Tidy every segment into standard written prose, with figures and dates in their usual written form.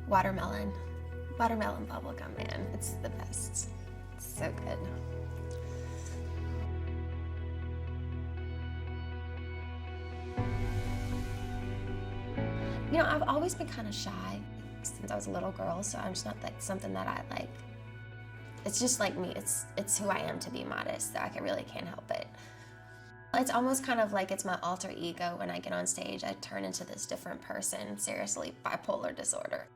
Watermelon. Watermelon bubblegum, man. It's the best. It's so good. You know, I've always been kind of shy since I was a little girl, so I'm just not like something that I like. It's just like me. It's who I am to be modest, so I really can't help it. It's almost kind of like it's my alter ego. When I get on stage, I turn into this different person. Seriously, bipolar disorder.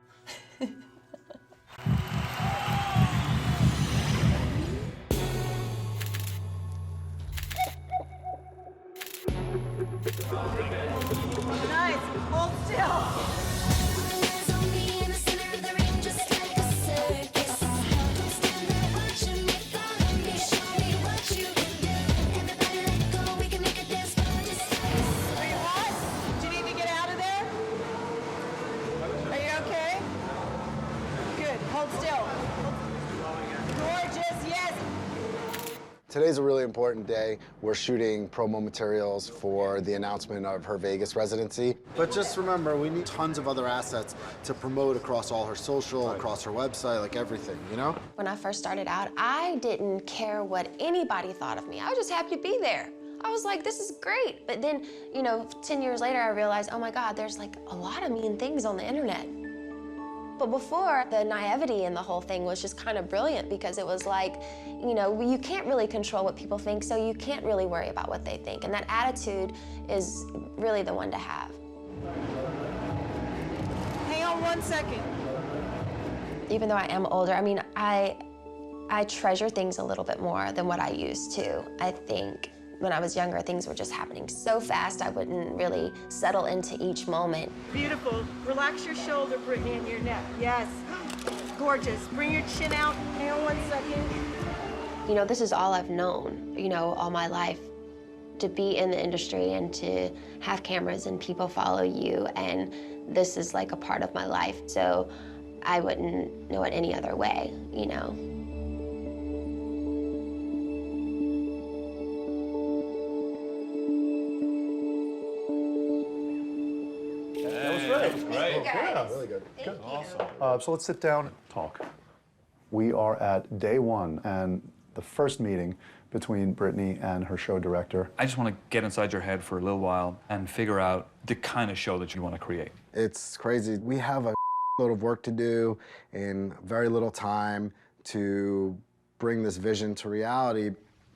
Nice, hold still. Today's a really important day. We're shooting promo materials for the announcement of her Vegas residency. But just remember, we need tons of other assets to promote across all her social, across her website, like everything, you know? When I first started out, I didn't care what anybody thought of me. I was just happy to be there. I was like, this is great. But then, you know, 10 years later, I realized, oh my God, there's like a lot of mean things on the internet. But before, the naivety in the whole thing was just kind of brilliant because it was like, you know, you can't really control what people think, so you can't really worry about what they think. And that attitude is really the one to have. Hang on 1 second. Even though I am older, I mean, I treasure things a little bit more than what I used to. I think when I was younger, things were just happening so fast, I wouldn't really settle into each moment. Beautiful. Relax your shoulder, Brittany, and your neck. Yes. Gorgeous. Bring your chin out. Hang on 1 second. You know, this is all I've known, you know, all my life. To be in the industry and to have cameras and people follow you, and this is like a part of my life. So I wouldn't know it any other way, you know. Yeah, really good. Good. Awesome. So let's sit down and talk. We are at day one and the first meeting between Brittany and her show director. I just want to get inside your head for a little while and figure out the kind of show that you want to create. It's crazy. We have a load of work to do in very little time to bring this vision to reality.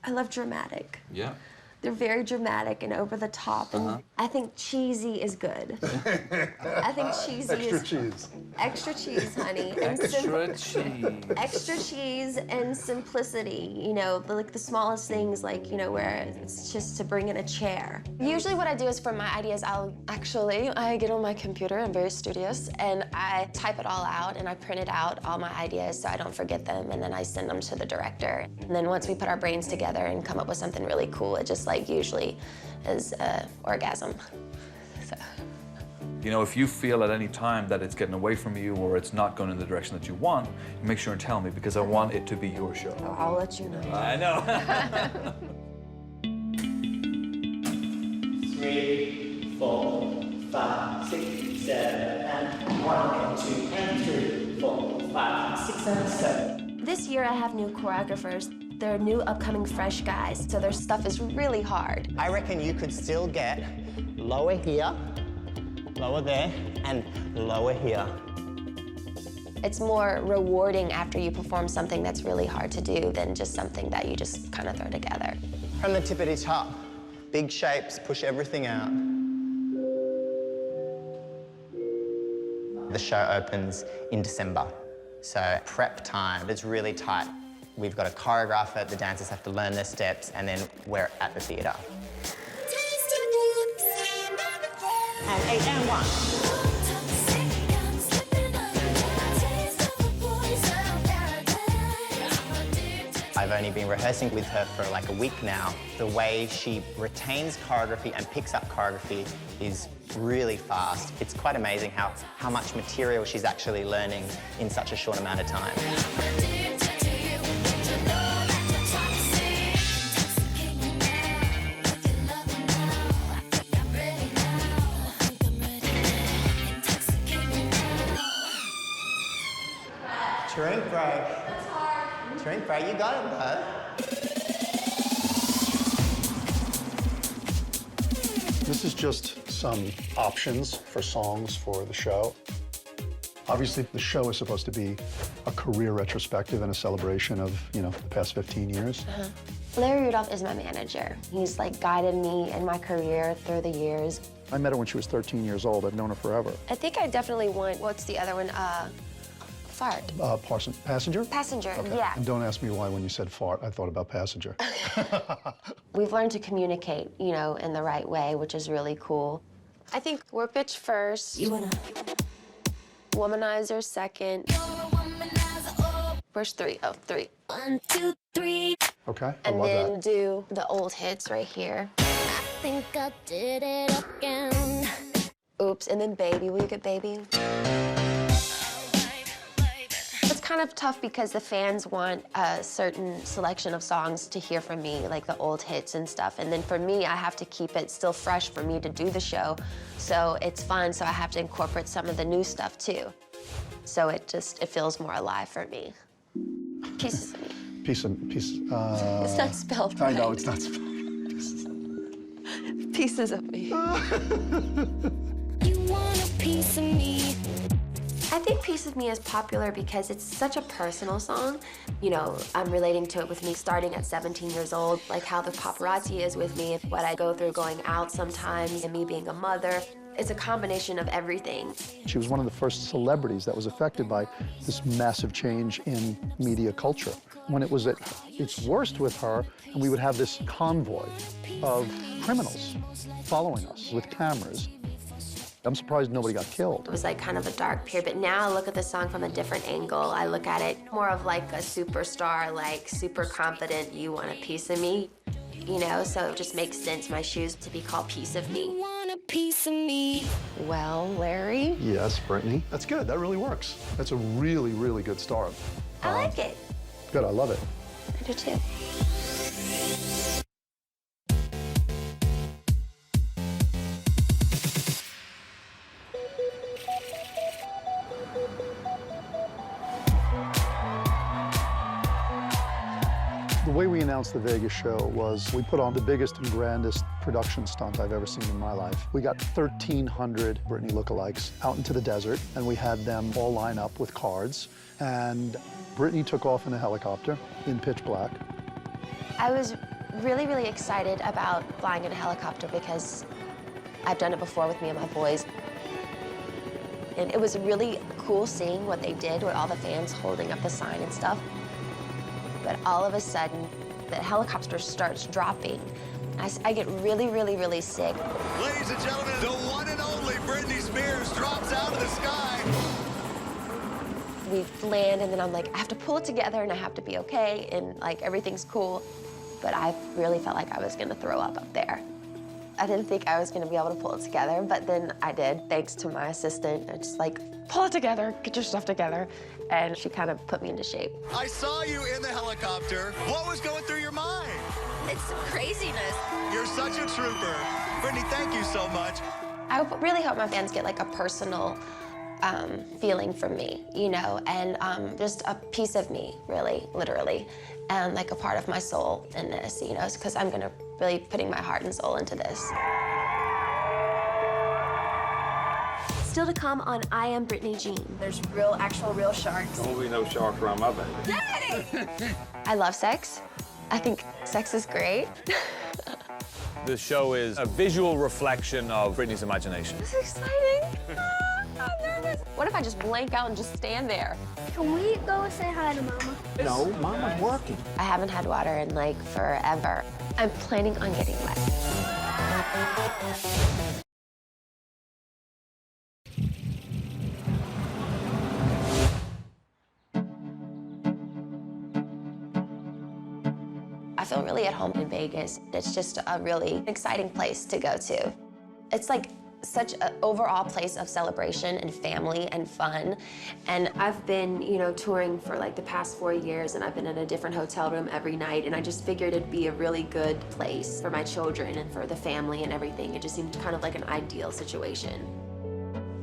I love dramatic. Yeah. They're very dramatic and over the top, and I think cheesy is good. I think cheesy Extra is cheese. extra cheese, honey. And Extra cheese. extra cheese and simplicity. You know, like the smallest things, like, you know, where it's just to bring in a chair. Usually, what I do is for my ideas, I get on my computer. I'm very studious, and I type it all out and I print it out all my ideas so I don't forget them, and then I send them to the director. And then once we put our brains together and come up with something really cool, it just like usually is orgasm. So. You know, if you feel at any time that it's getting away from you or it's not going in the direction that you want, make sure and tell me because I want it to be your show. Oh, I'll let you know. I know. 3, 4, 5, 6, 7, and 1 and 2 and 3, 4, 5, 6, and 7. This year I have new choreographers. They're new upcoming fresh guys, so their stuff is really hard. I reckon you could still get lower here, lower there, and lower here. It's more rewarding after you perform something that's really hard to do than just something that you just kind of throw together. From the tippity top, big shapes, push everything out. The show opens in December, so prep time is really tight. We've got to choreograph it, the dancers have to learn their steps, and then we're at the theatre. And 8 and 1. I've only been rehearsing with her for like a week now. The way she retains choreography and picks up choreography is really fast. It's quite amazing how much material she's actually learning in such a short amount of time. Shrink break. Shrink break, you got it, bud. This is just some options for songs for the show. Obviously, the show is supposed to be a career retrospective and a celebration of, you know, the past 15 years. Larry Rudolph is my manager. He's like guided me in my career through the years. I met her when she was 13 years old. I've known her forever. I think I definitely want, what's the other one? Fart. Passenger? Passenger, Okay. yeah. And don't ask me why when you said fart, I thought about passenger. We've learned to communicate, you know, in the right way, which is really cool. I think work bitch first. You wanna? Womanizer second. Where's three? Oh, three. 1, 2, 3. Okay, I And love then that. do the old hits right here. I think I did it again. Oops, and then baby. Will you get baby? It's kind of tough because the fans want a certain selection of songs to hear from me, like the old hits and stuff. And then for me, I have to keep it still fresh for me to do the show. So it's fun, so I have to incorporate some of the new stuff too. So it feels more alive for me. Pieces of me. Piece. It's not spelled I right. know, it's not spelled. Pieces of me. You want a piece of me. I think Piece of Me is popular because it's such a personal song. You know, I'm relating to it with me starting at 17 years old, like how the paparazzi is with me, what I go through going out sometimes, and me being a mother. It's a combination of everything. She was one of the first celebrities that was affected by this massive change in media culture. When it was at its worst with her, and we would have this convoy of criminals following us with cameras. I'm surprised nobody got killed. It was like kind of a dark period, but now I look at the song from a different angle. I look at it more of like a superstar, like super confident, you want a piece of me, you know? So it just makes sense, my shoes, to be called Piece of You Me. want a piece of me. Well, Larry, Yes, Brittany. That's good, that really works. That's a really, really good start. I like it. Good, I love it. I do too. The way we announced the Vegas show was we put on the biggest and grandest production stunt I've ever seen in my life. We got 1,300 Britney lookalikes out into the desert, and we had them all line up with cards. And Britney took off in a helicopter in pitch black. I was really, really excited about flying in a helicopter because I've done it before with me and my boys. And it was really cool seeing what they did with all the fans holding up the sign and stuff. But all of a sudden, the helicopter starts dropping. I get really, really, really sick. Ladies and gentlemen, the one and only Britney Spears drops out of the sky. We land, and then I'm like, I have to pull it together, and I have to be okay, and like everything's cool. But I really felt like I was gonna throw up there. I didn't think I was gonna be able to pull it together, but then I did, thanks to my assistant. I just like, pull it together, get your stuff together. And she kind of put me into shape. I saw you in the helicopter. What was going through your mind? It's craziness. You're such a trooper. Britney, thank you so much. I really hope my fans get like a personal feeling from me, you know, and just a piece of me, really, literally, and like a part of my soul in this, you know, because I'm gonna really putting my heart and soul into this. Still to come on I Am Britney Jean. There's real sharks. Don't be no shark around my baby. Daddy! I love sex. I think sex is great. The show is a visual reflection of Britney's imagination. This is exciting. I'm nervous. What if I just blank out and just stand there? Can we go say hi to Mama? No, Mama's working. I haven't had water in like forever. I'm planning on getting wet. I feel really at home in Vegas. It's just a really exciting place to go to. It's like such an overall place of celebration and family and fun. And I've been, you know, touring for like the past 4 years, and I've been in a different hotel room every night, and I just figured it'd be a really good place for my children and for the family and everything. It just seemed kind of like an ideal situation.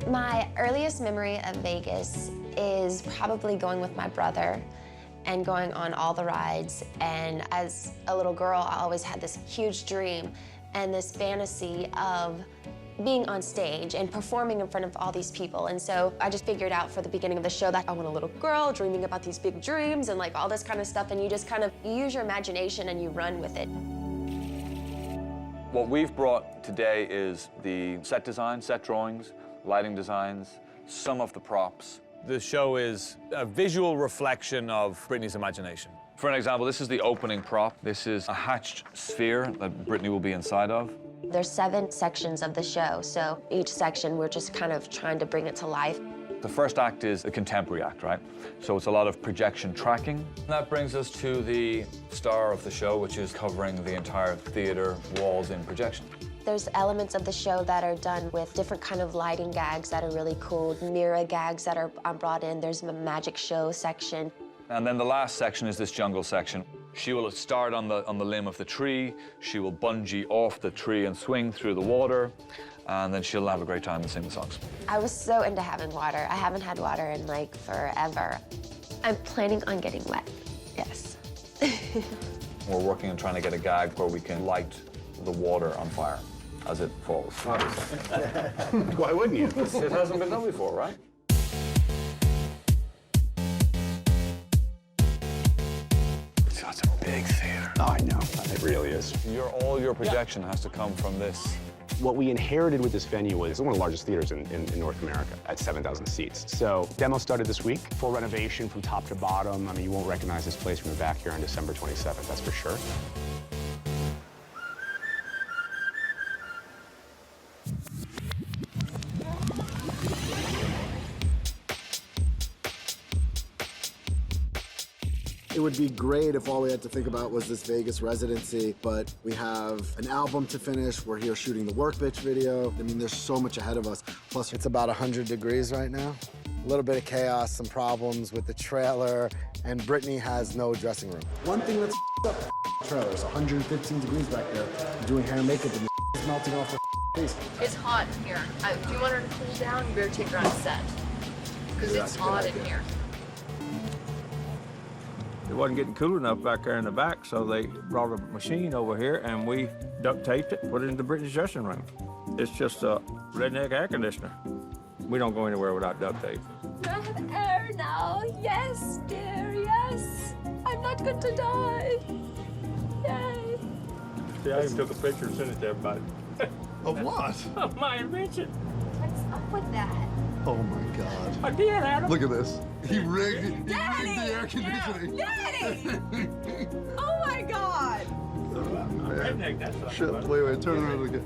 My earliest memory of Vegas is probably going with my brother and going on all the rides. And as a little girl, I always had this huge dream and this fantasy of being on stage and performing in front of all these people. And so I just figured out for the beginning of the show that I want a little girl dreaming about these big dreams and like all this kind of stuff. And you just kind of use your imagination and you run with it. What we've brought today is the set design, set drawings, lighting designs, some of the props. The show is a visual reflection of Britney's imagination. For an example, this is the opening prop. This is a hatched sphere that Britney will be inside of. There's 7 sections of the show, so each section we're just kind of trying to bring it to life. The first act is a contemporary act, right? So it's a lot of projection tracking. That brings us to the star of the show, which is covering the entire theater walls in projection. There's elements of the show that are done with different kind of lighting gags that are really cool, mirror gags that are brought in. There's a magic show section. And then the last section is this jungle section. She will start on the limb of the tree. She will bungee off the tree and swing through the water. And then she'll have a great time and sing the songs. I was so into having water. I haven't had water in like forever. I'm planning on getting wet, yes. We're working on trying to get a gag where we can light the water on fire as it falls. Why wouldn't you? It hasn't been done before, right? That's a big theater. Oh, I know. It really is. All your projection has to come from this. What we inherited with this venue was one of the largest theaters in North America at 7,000 seats. So demo started this week, full renovation from top to bottom. I mean, you won't recognize this place from the back here on December 27th, that's for sure. It would be great if all we had to think about was this Vegas residency, but we have an album to finish. We're here shooting the Work Bitch video. I mean, there's so much ahead of us. Plus, it's about 100 degrees right now. A little bit of chaos, some problems with the trailer, and Britney has no dressing room. One thing that's up, trailer is 115 degrees back there, doing hair and makeup, and the melting off her face. It's hot in here. Do you want her to cool down? You better take her on set. Because it's hot in here. It wasn't getting cool enough back there in the back, so they brought a machine over here and we duct taped it, put it in the Britney's dressing room. It's just a redneck air conditioner. We don't go anywhere without duct tape. Do I have air now? Yes, dear, yes. I'm not going to die. Yay. See, I even took a picture and sent it to everybody. Of what? Of my invention. What's up with that? Oh my God. I did, Adam. Look at this. He rigged the air conditioning. Daddy! Oh my God! Redneck, that's what Shit, wait, turn it around again.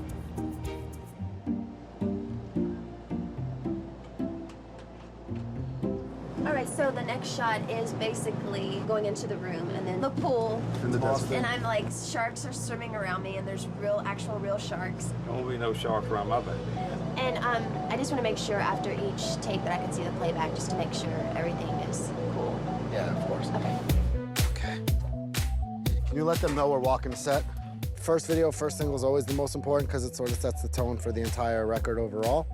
All right, so the next shot is basically going into the room and then the pool. In the desert. And I'm like, sharks are swimming around me and there's actual real sharks. There won't be no sharks around my baby. And I just want to make sure after each take that I can see the playback just to make sure everything is cool. Yeah, of course. Okay. Okay. Can you let them know we're walking the set? First video, first single is always the most important because it sort of sets the tone for the entire record overall.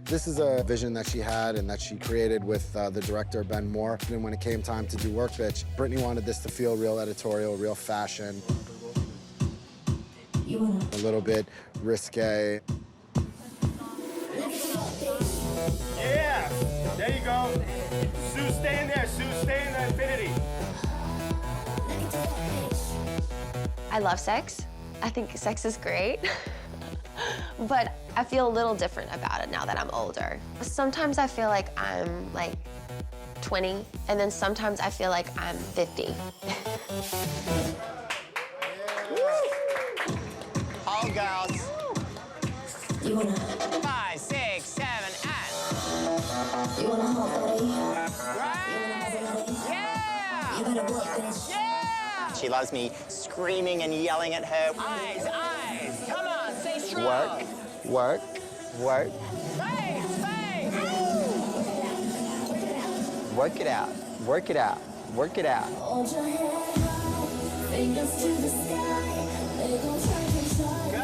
This is a vision that she had and that she created with the director, Ben Moore. And when it came time to do Work Bitch, Britney wanted this to feel real editorial, real fashion. A little bit risque. Yeah, there you go. Sue, stay in there. Sue, stay in the infinity. I love sex. I think sex is great. But I feel a little different about it now that I'm older. Sometimes I feel like I'm like 20, and then sometimes I feel like I'm 50. All girls. You wanna 5, 6, 7, and you wanna yeah! You better work, bitch. Yeah! She loves me screaming and yelling at her. Eyes, eyes! Come on, stay strong! Work, work, work. Face, face! Work it out, work it out, work it out. Hold your head high, fingers to the sky. They gon' try to shine. Good!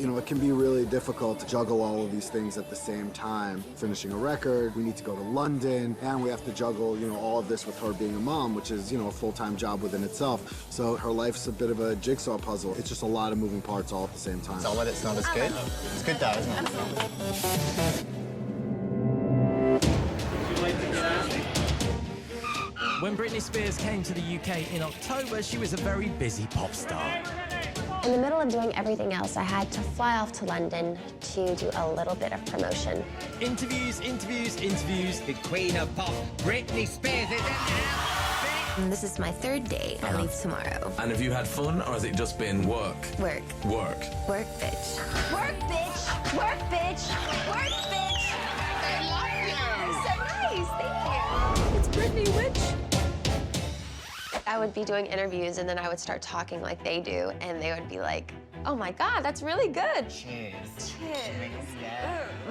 You know, it can be really difficult to juggle all of these things at the same time. Finishing a record, we need to go to London, and we have to juggle, you know, all of this with her being a mom, which is, you know, a full-time job within itself. So her life's a bit of a jigsaw puzzle. It's just a lot of moving parts all at the same time. Solid, it's not as good. It's good though, isn't it? When Britney Spears came to the UK in October, she was a very busy pop star. In the middle of doing everything else, I had to fly off to London to do a little bit of promotion. Interviews, interviews, interviews. The queen of pop, Britney Spears, is in the house. And this is my third day. I leave tomorrow. And have you had fun, or has it just been work? Work. Work. Work, bitch. Work, bitch. Work, bitch. Work, bitch. They love you. So nice. Thank you. It's Britney Witch. I would be doing interviews and then I would start talking like they do, and they would be like, oh my God, that's really good. Cheers. Cheers.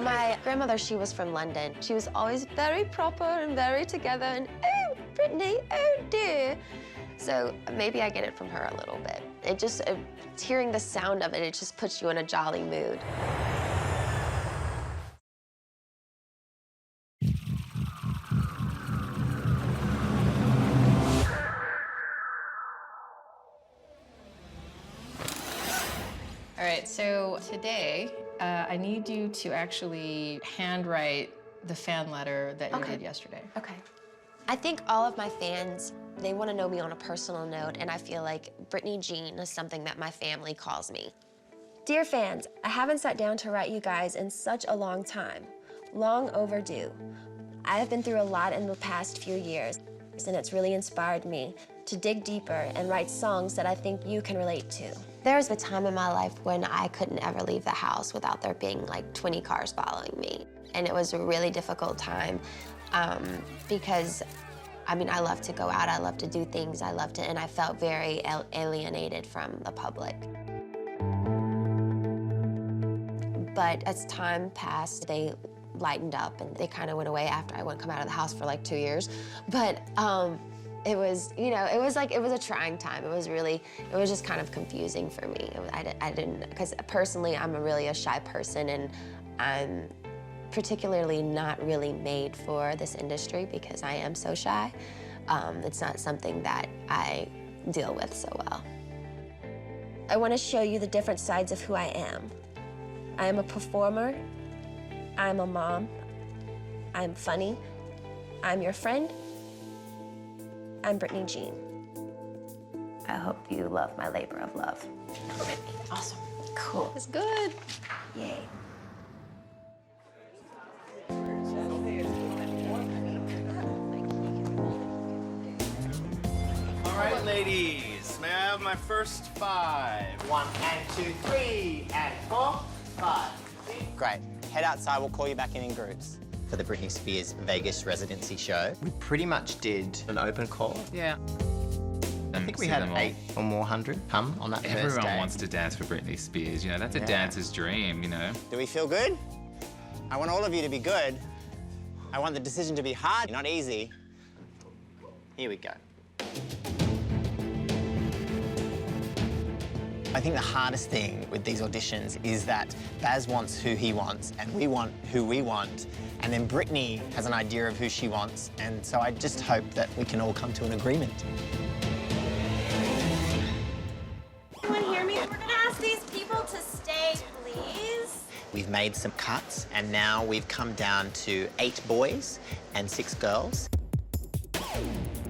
My grandmother, she was from London. She was always very proper and very together, and oh, Britney, oh dear. So maybe I get it from her a little bit. It just, hearing the sound of it, it just puts you in a jolly mood. All right, so today, I need you to actually handwrite the fan letter that you did yesterday. Okay. I think all of my fans, they want to know me on a personal note, and I feel like Britney Jean is something that my family calls me. Dear fans, I haven't sat down to write you guys in such a long time. Long overdue. I have been through a lot in the past few years, and it's really inspired me to dig deeper and write songs that I think you can relate to. There was a time in my life when I couldn't ever leave the house without there being like 20 cars following me. And it was a really difficult time because, I mean, I love to go out, I love to do things, and I felt very alienated from the public. But as time passed, they lightened up and they kind of went away after I wouldn't come out of the house for like 2 years. But it was, you know, it was a trying time. It was just kind of confusing for me. I didn't, because personally, I'm really a shy person, and I'm particularly not really made for this industry because I am so shy. It's not something that I deal with so well. I want to show you the different sides of who I am. I am a performer, I'm a mom, I'm funny, I'm your friend, I'm Britney Jean. I hope you love my labor of love. Awesome. Cool. It's good. Yay. All right, ladies, may I have my first 5? 1 and 2, 3 and 4, 5. Great. Head outside, we'll call you back in groups. For the Britney Spears Vegas residency show, we pretty much did an open call. Yeah. I think we had 8 or more hundred come on that first day. Everyone wants to dance for Britney Spears, you know, that's a dancer's dream, you know. Do we feel good? I want all of you to be good. I want the decision to be hard, not easy. Here we go. I think the hardest thing with these auditions is that Baz wants who he wants, and we want who we want, and then Britney has an idea of who she wants, and so I just hope that we can all come to an agreement. Anyone hear me? We're gonna ask these people to stay, please. We've made some cuts, and now we've come down to 8 boys and 6 girls.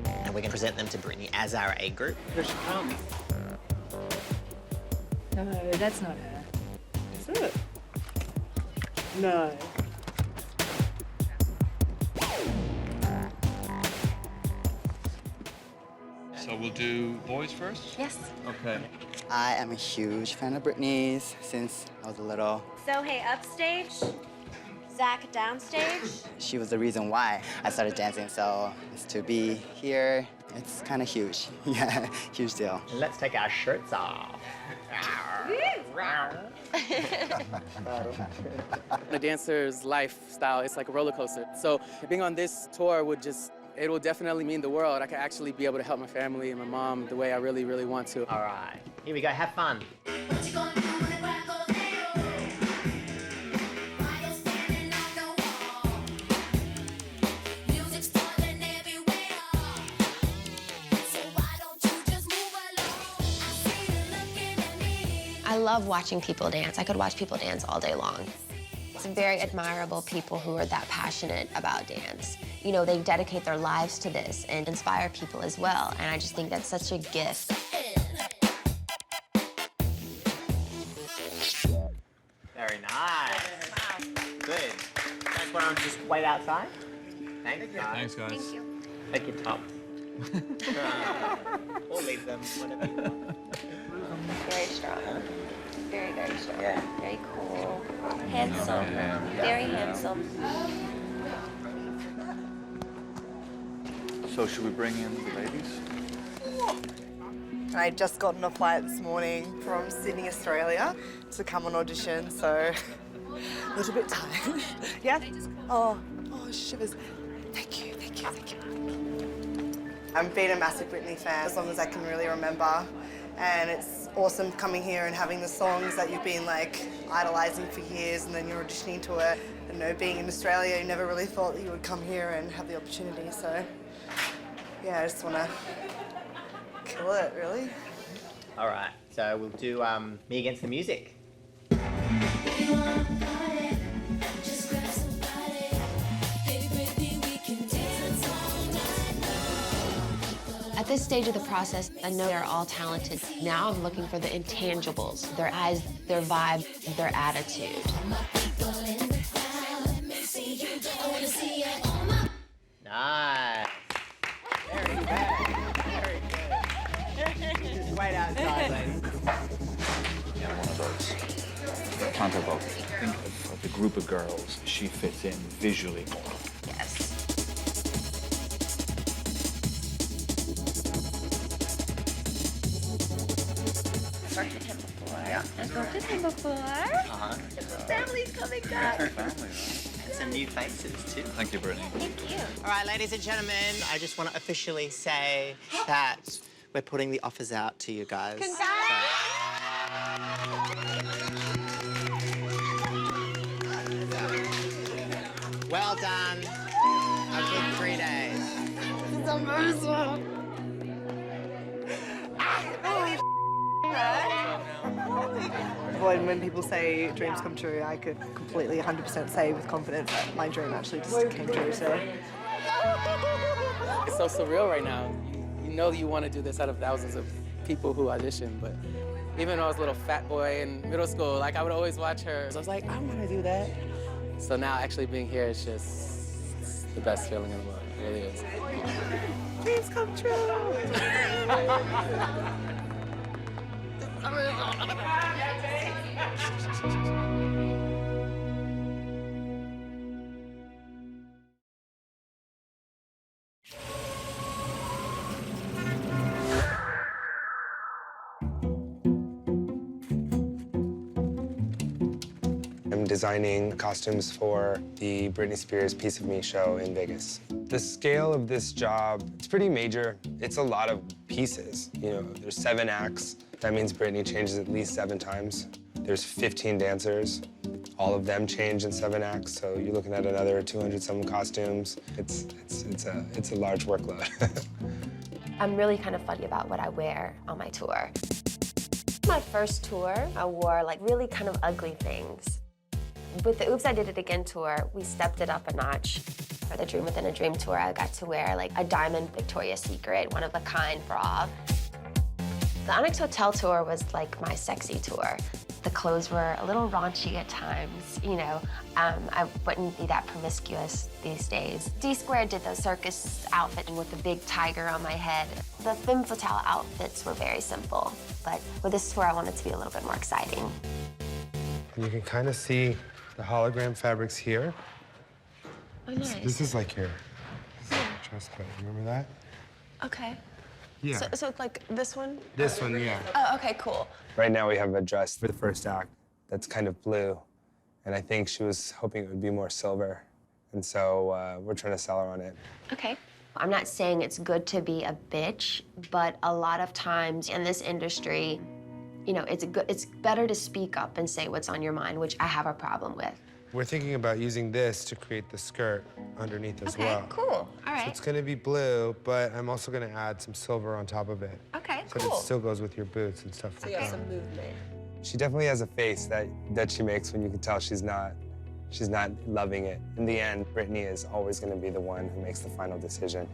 And we're gonna present them to Britney as our A group. Here she comes. No, that's not her. Is it? No. So we'll do boys first? Yes. Okay. I am a huge fan of Britney's since I was little. So, hey, upstage, Zach downstage. She was the reason why I started dancing, so it's to be here, it's kind of huge. Yeah, huge deal. Let's take our shirts off. The dancer's lifestyle, it's like a roller coaster. So being on this tour it will definitely mean the world. I can actually be able to help my family and my mom the way I really, really want to. All right, here we go, have fun. What you gonna do when the crowd goes down? love watching people dance. I could watch people dance all day long. It's very admirable people who are that passionate about dance. You know, they dedicate their lives to this and inspire people as well, and I just think that's such a gift. Very nice. Good. Guys want to just wait outside? Thanks, guys. Thanks, guys. Thank you. Take your top. Or leave them, whatever you want. Very strong. Very, very strong. Yeah. Very cool. Handsome. Very handsome. So should we bring in the ladies? I just got on a flight this morning from Sydney, Australia to come on audition, so a little bit tired. Yeah? Oh, shivers. Thank you, thank you, thank you. I've been a massive Britney fan as long as I can really remember, and it's awesome coming here and having the songs that you've been like idolizing for years, and then you're auditioning to it. And you know, being in Australia, you never really thought that you would come here and have the opportunity. So yeah, I just want to kill it, really. All right, so we'll do Me Against the Music. At this stage of the process, I know they're all talented. Now I'm looking for the intangibles, their eyes, their vibe, their attitude. Nice. Very good. Very good. Just wait outside, ladies. Yeah, one of those. Can't have both. Think of the group of girls she fits in visually more. Yes. Worked with him before. Yeah. I've worked with him before. The family's coming back. Family, right? And some new faces, too. Thank you, Brittany. Thank you. All right, ladies and gentlemen, I just want to officially say that we're putting the offers out to you guys. Well done. A good 3 days. It's amazing. When people say dreams come true, I could completely 100% say with confidence that my dream actually just came true today. It's so surreal right now. You know you want to do this out of thousands of people who audition, but even when I was a little fat boy in middle school, like I would always watch her. So I was like, I want to do that. So now actually being here is just the best feeling in the world. It really is. Dreams come true. I'm designing costumes for the Britney Spears Piece of Me show in Vegas. The scale of this job, it's pretty major. It's a lot of pieces. You know, there's 7 acts. That means Britney changes at least 7 times. There's 15 dancers. All of them change in 7 acts, so you're looking at another 200-some costumes. It's a large workload. I'm really kind of funny about what I wear on my tour. My first tour, I wore like really kind of ugly things. With the Oops, I Did It Again tour, we stepped it up a notch. For the Dream Within a Dream tour, I got to wear like a diamond Victoria's Secret, one-of-a-kind bra. The Onyx Hotel tour was like my sexy tour. The clothes were a little raunchy at times, you know. I wouldn't be that promiscuous these days. D-Square did the circus outfit with the big tiger on my head. The femme fatale outfits were very simple, but with this tour, I wanted to be a little bit more exciting. You can kind of see the hologram fabrics here. Oh, nice. This is like your dress code. Remember that? Okay. Yeah. So like this one? This one, yeah. Oh, okay, cool. Right now we have a dress for the first act that's kind of blue, and I think she was hoping it would be more silver, and so we're trying to sell her on it. Okay. I'm not saying it's good to be a bitch, but a lot of times in this industry, you know, it's better to speak up and say what's on your mind, which I have a problem with. We're thinking about using this to create the skirt underneath as well. Okay, cool. All right. So it's going to be blue, but I'm also going to add some silver on top of it. Okay, so cool. that it still goes with your boots and stuff So like you have that. some movement. She definitely has a face that she makes when you can tell she's not loving it. In the end, Brittany is always going to be the one who makes the final decision.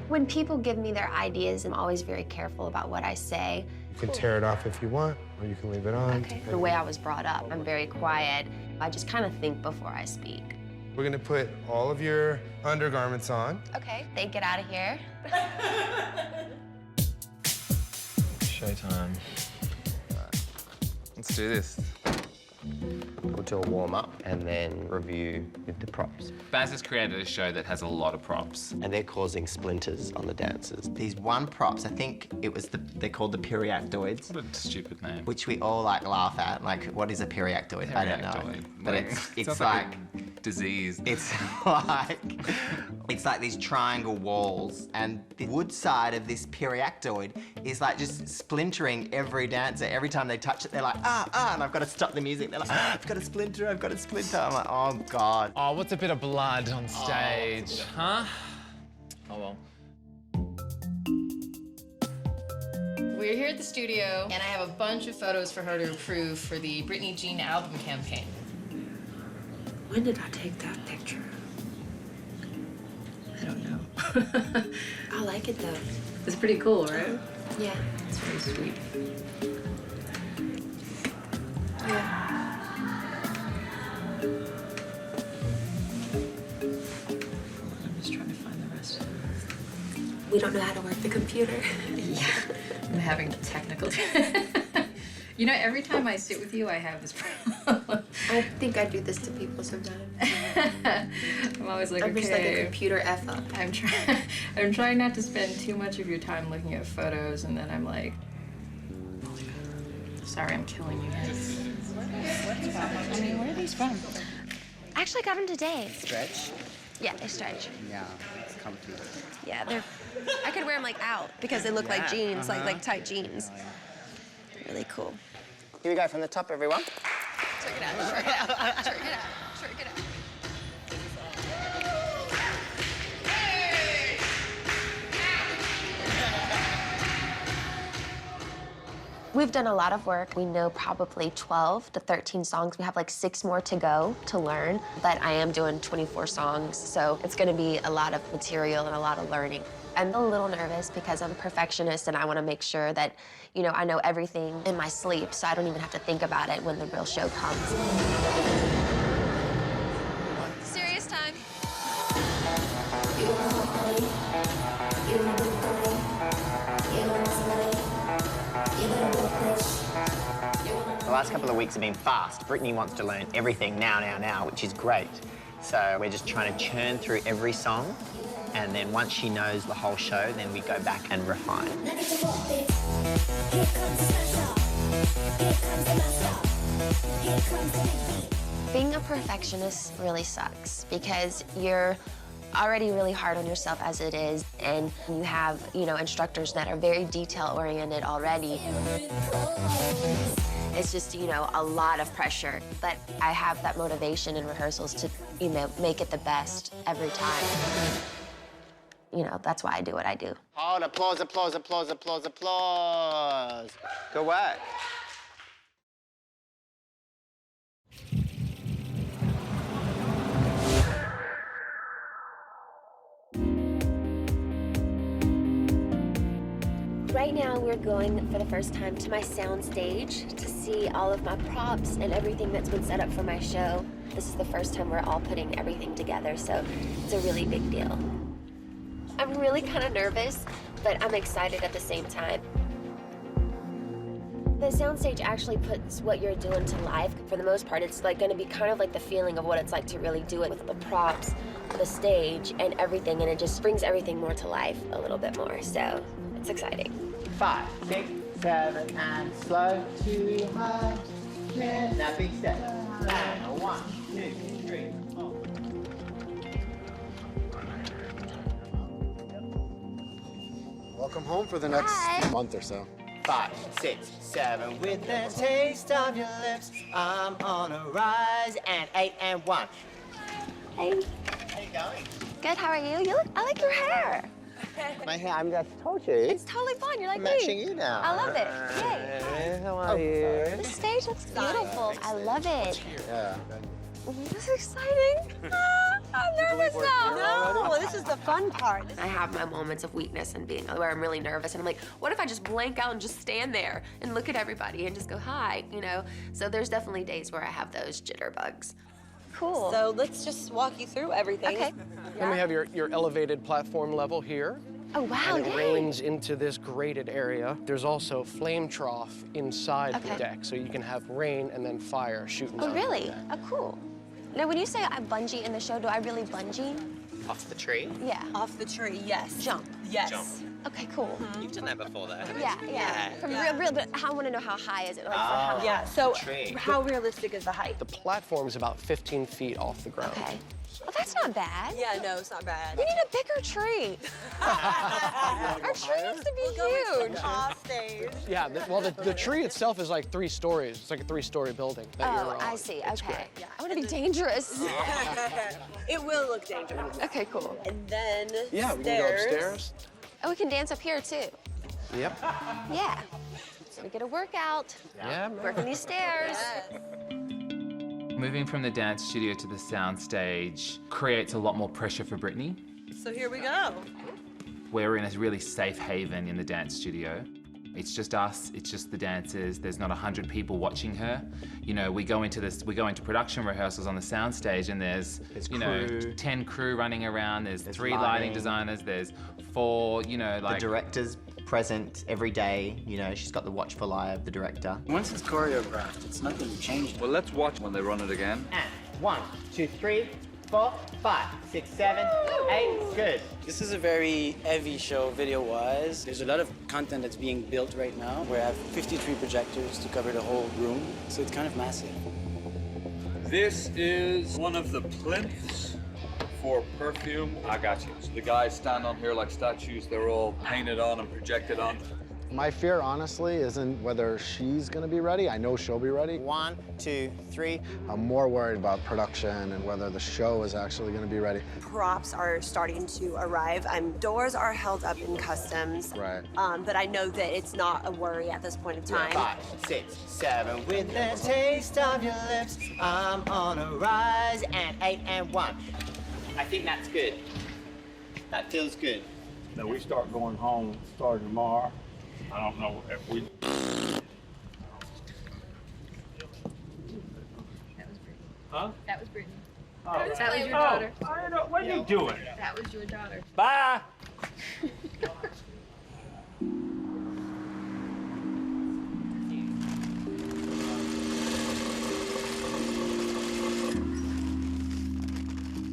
When people give me their ideas, I'm always very careful about what I say. You can tear it off if you want, or you can leave it on. Okay. The way I was brought up, I'm very quiet. I just kind of think before I speak. We're going to put all of your undergarments on. Okay, they get out of here. Showtime. Let's do this. We'll do a warm-up and then review with the props. Baz has created a show that has a lot of props. And they're causing splinters on the dancers. These one props, I think it was they're called the periactoids. What a stupid name. Which we all laugh at. Like, what is a periactoid? I don't know. But it's like disease. It's like these triangle walls, and the wood side of this periactoid is like just splintering every dancer. Every time they touch it, they're like, and I've got to stop the music. They're like, I've got a splinter, I've got a splinter. I'm like, oh, God. Oh, what's a bit of blood on stage, huh? Oh, well. We're here at the studio, and I have a bunch of photos for her to approve for the Britney Jean album campaign. When did I take that picture? I don't know. I like it though. It's pretty cool, right? Yeah. It's very sweet. Yeah. I'm just trying to find the rest of it. We don't know how to work the computer. Yeah, I'm having technical. You know, every time I sit with you, I have this problem. I think I do this to people sometimes. I'm always like, I'm okay. just like a computer F up. I'm trying not to spend too much of your time looking at photos, and then I'm like, sorry, I'm killing you guys. I mean, where are these from? Actually, I got them today. Stretch? Yeah, they stretch. Yeah, it's comfy. Yeah, I could wear them like out because they look like jeans, like tight jeans. Really cool. Here we go from the top, everyone. Check it out, check it out, check it out, check it out. We've done a lot of work. We know probably 12 to 13 songs. We have like 6 more to go to learn, but I am doing 24 songs, so it's gonna be a lot of material and a lot of learning. I'm a little nervous because I'm a perfectionist and I wanna make sure that, you know, I know everything in my sleep, so I don't even have to think about it when the real show comes. Serious time. The last couple of weeks have been fast. Brittany wants to learn everything now, which is great. So we're just trying to churn through every song, and then once she knows the whole show, then we go back and refine. Being a perfectionist really sucks because you're already really hard on yourself as it is, and you have, you know, instructors that are very detail-oriented already. It's just, you know, a lot of pressure, but I have that motivation in rehearsals to, you know, make it the best every time. You know, that's why I do what I do. Hold, applause, applause, applause, applause, applause. Good work. Right now, we're going for the first time to my sound stage to see all of my props and everything that's been set up for my show. This is the first time we're all putting everything together, so it's a really big deal. I'm really kind of nervous, but I'm excited at the same time. The soundstage actually puts what you're doing to life. For the most part, it's like going to be kind of like the feeling of what it's like to really do it with the props, the stage, and everything, and it just brings everything more to life a little bit more, so it's exciting. 5, 6, 7, and slow, 2 high, 10, now big step, and 1, 2, 3, 4. Welcome home for the next month or so. 5, 6, 7, with the taste of your lips, I'm on a rise, and 8, and 1. Hey. How you going? Good, how are you? I like your hair. My hair, I just told you. It's totally fun. You're like Matching me. you now. I love it. Yay. Hey, how are you? The stage looks beautiful. I love it. Yeah. This is exciting. I'm nervous now. No, this is the fun part. I have my moments of weakness and being where I'm really nervous, and I'm like, what if I just blank out and just stand there and look at everybody and just go hi, you know? So there's definitely days where I have those jitterbugs. Cool. So let's just walk you through everything. Okay. Then we have your elevated platform level here. Oh, wow, And it yay. rains into this graded area. There's also flame trough inside the Okay. deck, so you can have rain and then fire shooting Oh, down. really? Oh, cool. Now, when you say I bungee in the show, do I really bungee? Off the tree? Yeah. Off the tree, yes. Jump. Yes. Jump. Okay, cool. You've done that before, though, haven't you? Yeah. From real, but I want to know how high is it? Like, for how Yeah, so tree. how realistic is the height? The platform is about 15 feet off the ground. Okay. Well, that's not bad. Yeah, no, it's not bad. We need a bigger tree. Our tree needs to be huge. Off stage. Yeah, the tree itself is like 3 stories. It's like a 3-story building that you're Oh, on. I see. It's Okay. great. I want to be dangerous. It will look dangerous. Okay, cool. And then Yeah, we can go upstairs. Oh, we can dance up here too. Yep. Yeah. So we get a workout. Yeah, Working these stairs. Moving from the dance studio to the sound stage creates a lot more pressure for Brittany. So here we go. We're in a really safe haven in the dance studio. It's just us, it's just the dancers. There's not 100 people watching her. You know, we go into production rehearsals on the sound stage and there's you know, crew. 10 crew running around, there's 3 lighting lighting. designers, there's 4, you know, like... The director's present every day. You know, she's got the watchful eye of the director. Once it's choreographed, it's not going to change. Well, let's watch when they run it again. And 1, 2, 3, 4, 5, 6, 7, 8. Good. This is a very heavy show video-wise. There's a lot of content that's being built right now. We have 53 projectors to cover the whole room, so it's kind of massive. This is one of the plinths for perfume. I got you. So the guys stand on here like statues. They're all painted on and projected on. My fear, honestly, isn't whether she's gonna be ready. I know she'll be ready. 1, 2, 3. I'm more worried about production and whether the show is actually gonna be ready. Props are starting to arrive. Doors are held up in customs. Right. But I know that it's not a worry at this point in time. 5, 6, 7. With the taste of your lips, I'm on a rise. And 8 and 1. I think that's good. That feels good. Now we start going home starting tomorrow. I don't know if we... Huh? That was Brittany. Oh. That was your daughter. I don't, what are you doing? That was your daughter. Bye!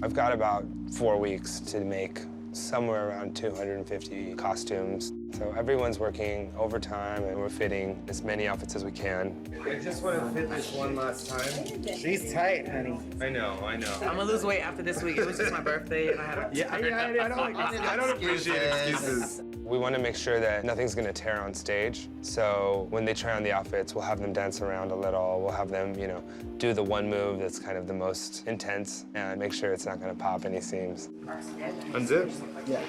I've got about 4 weeks to make somewhere around 250 costumes. So everyone's working overtime and we're fitting as many outfits as we can. I just want to fit this one last time. She's tight, honey. I know. I'm gonna lose weight after this week. It was just my birthday and I had a... I don't appreciate excuses. We want to make sure that nothing's going to tear on stage. So when they try on the outfits, we'll have them dance around a little. We'll have them, you know, do the one move that's kind of the most intense and make sure it's not going to pop any seams. Unzip? Yeah.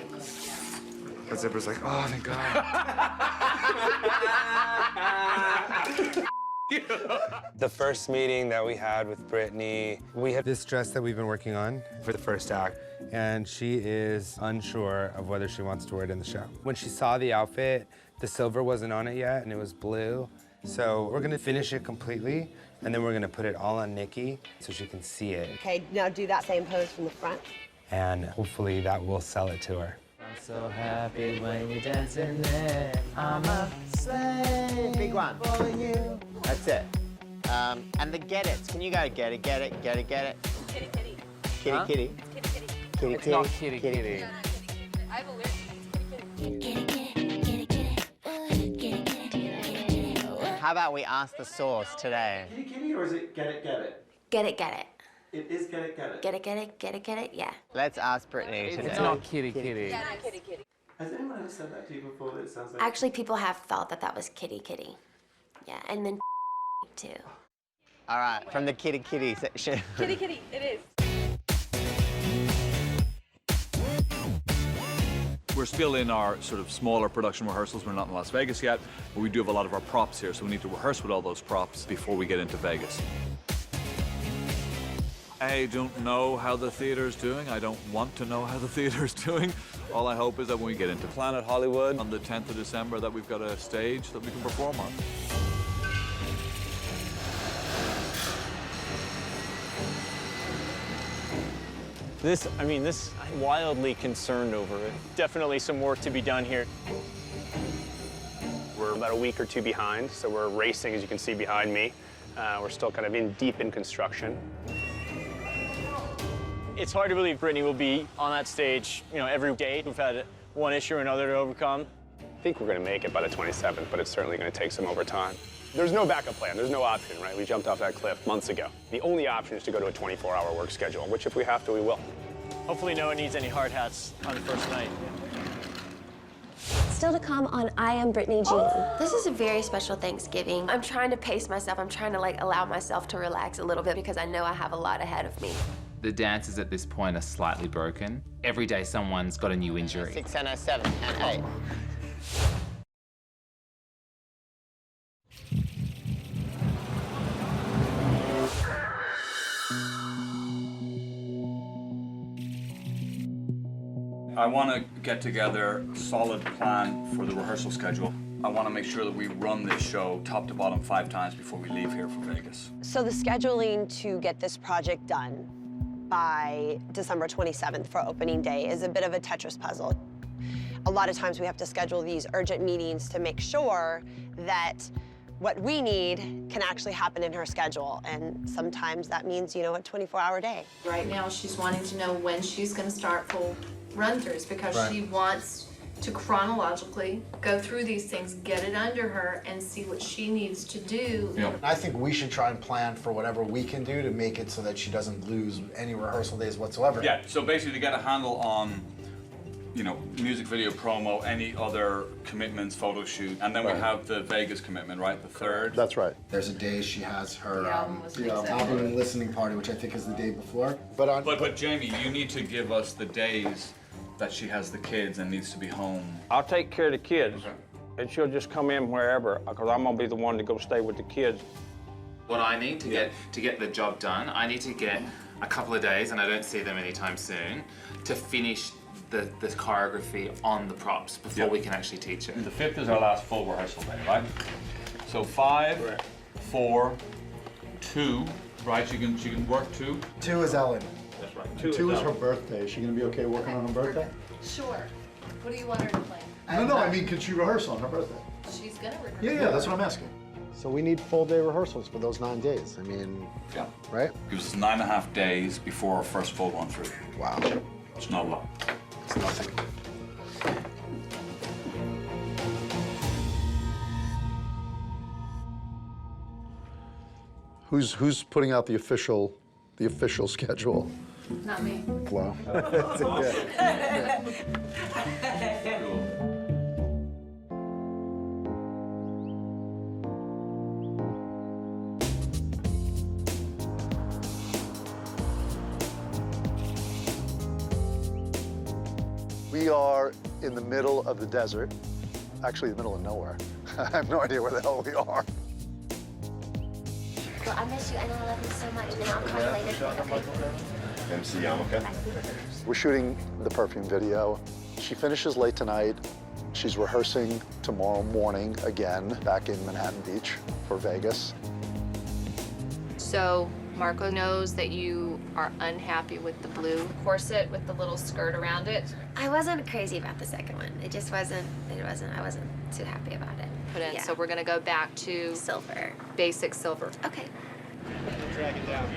The zipper's like, oh, thank God. The first meeting that we had with Brittany, we had this dress that we've been working on for the first act, and she is unsure of whether she wants to wear it in the show. When she saw the outfit, the silver wasn't on it yet, and it was blue. So we're gonna finish it completely, and then we're gonna put it all on Nikki so she can see it. Okay, now do that same pose from the front. And hopefully that will sell it to her. I'm so happy when you're dancing there. I'm a slave. Big one. For you. That's it. And the get it. Can you go get it, get it, get it, get it? Kitty, kitty. Kitty, Huh? kitty. Kitty, kitty. Kitty, It's kitty. not kitty, kitty. I have a lyric. How about we ask the source today? Kitty kitty, or is it get it, get it? Get it, get it. It is get it, get it. Get it, get it, get it, get it, yeah. Let's ask Brittany today. It's not kitty, kitty. Kitty, kitty. Has anyone ever said that to you before that it sounds like... Actually, people have thought that that was kitty, kitty. Yeah, and then too. All right, from the kitty kitty section. Kitty, kitty, it is. We're We're still in our sort of smaller production rehearsals. We're not in Las Vegas yet, but we do have a lot of our props here, so we need to rehearse with all those props before we get into Vegas. I don't know how the theater's doing. I don't want to know how the theater's doing. All I hope is that when we get into Planet Hollywood on the 10th of December, that we've got a stage that we can perform on. I'm wildly concerned over it. Definitely some work to be done here. We're about a week or two behind, so we're racing, as you can see behind me. We're still kind of deep in construction. It's hard to believe Brittany will be on that stage, every day. We've had one issue or another to overcome. I think we're going to make it by the 27th, but it's certainly going to take some overtime. There's no backup plan. There's no option, right? We jumped off that cliff months ago. The only option is to go to a 24-hour work schedule, which if we have to, we will. Hopefully no one needs any hard hats on the first night. Still to come on I Am Brittany Jean. This is a very special Thanksgiving. I'm trying to pace myself. I'm trying to allow myself to relax a little bit because I know I have a lot ahead of me. The dancers at this point are slightly broken. Every day someone's got a new injury. 6 and a 7 and 8. I want to get together a solid plan for the rehearsal schedule. I want to make sure that we run this show top to bottom 5 times before we leave here for Vegas. So the scheduling to get this project done by December 27th for opening day is a bit of a Tetris puzzle. A lot of times we have to schedule these urgent meetings to make sure that what we need can actually happen in her schedule. And sometimes that means, a 24-hour day. Right now, she's wanting to know when she's going to start full run-throughs because she wants to chronologically go through these things, get it under her, and see what she needs to do. I think we should try and plan for whatever we can do to make it so that she doesn't lose any rehearsal days whatsoever. Yeah, so basically to get a handle on, music video promo, any other commitments, photo shoot, and then we have the Vegas commitment, right? The 3rd. That's right. There's a day she has her album and listening party, which I think is the day before. But Jamie, you need to give us the days that she has the kids and needs to be home. I'll take care of the kids, and she'll just come in wherever, because I'm gonna be the one to go stay with the kids. What I need to get the job done, I need to get a couple of days, and I don't see them anytime soon, to finish the choreography on the props before we can actually teach it. The 5th is our last full rehearsal day, right? So 5, 4, 2, right? She can work 2. 2 is Ellen. That's right. 2 is her birthday. Is she gonna be okay working on her birthday? Sure. What do you want her to play? No, I mean, could she rehearse on her birthday? She's gonna rehearse. Yeah, that's what I'm asking. So we need full day rehearsals for those 9 days. Right? Gives us 9.5 days before our first full run through. Wow. It's not a lot. It's nothing. Who's putting out the official schedule? Not me. Wow. We are in the middle of the desert, actually the middle of nowhere. I have no idea where the hell we are. Well, I miss you and I love you so much, and I'll call you later. MC Yamaka. We're shooting the Perfume video. She finishes late tonight. She's rehearsing tomorrow morning again back in Manhattan Beach for Vegas. So Marco knows that you are unhappy with the blue corset with the little skirt around it. I wasn't crazy about the second one. I wasn't too happy about it. Put in. So we're gonna go back to silver. Basic silver. Okay. Drag it down.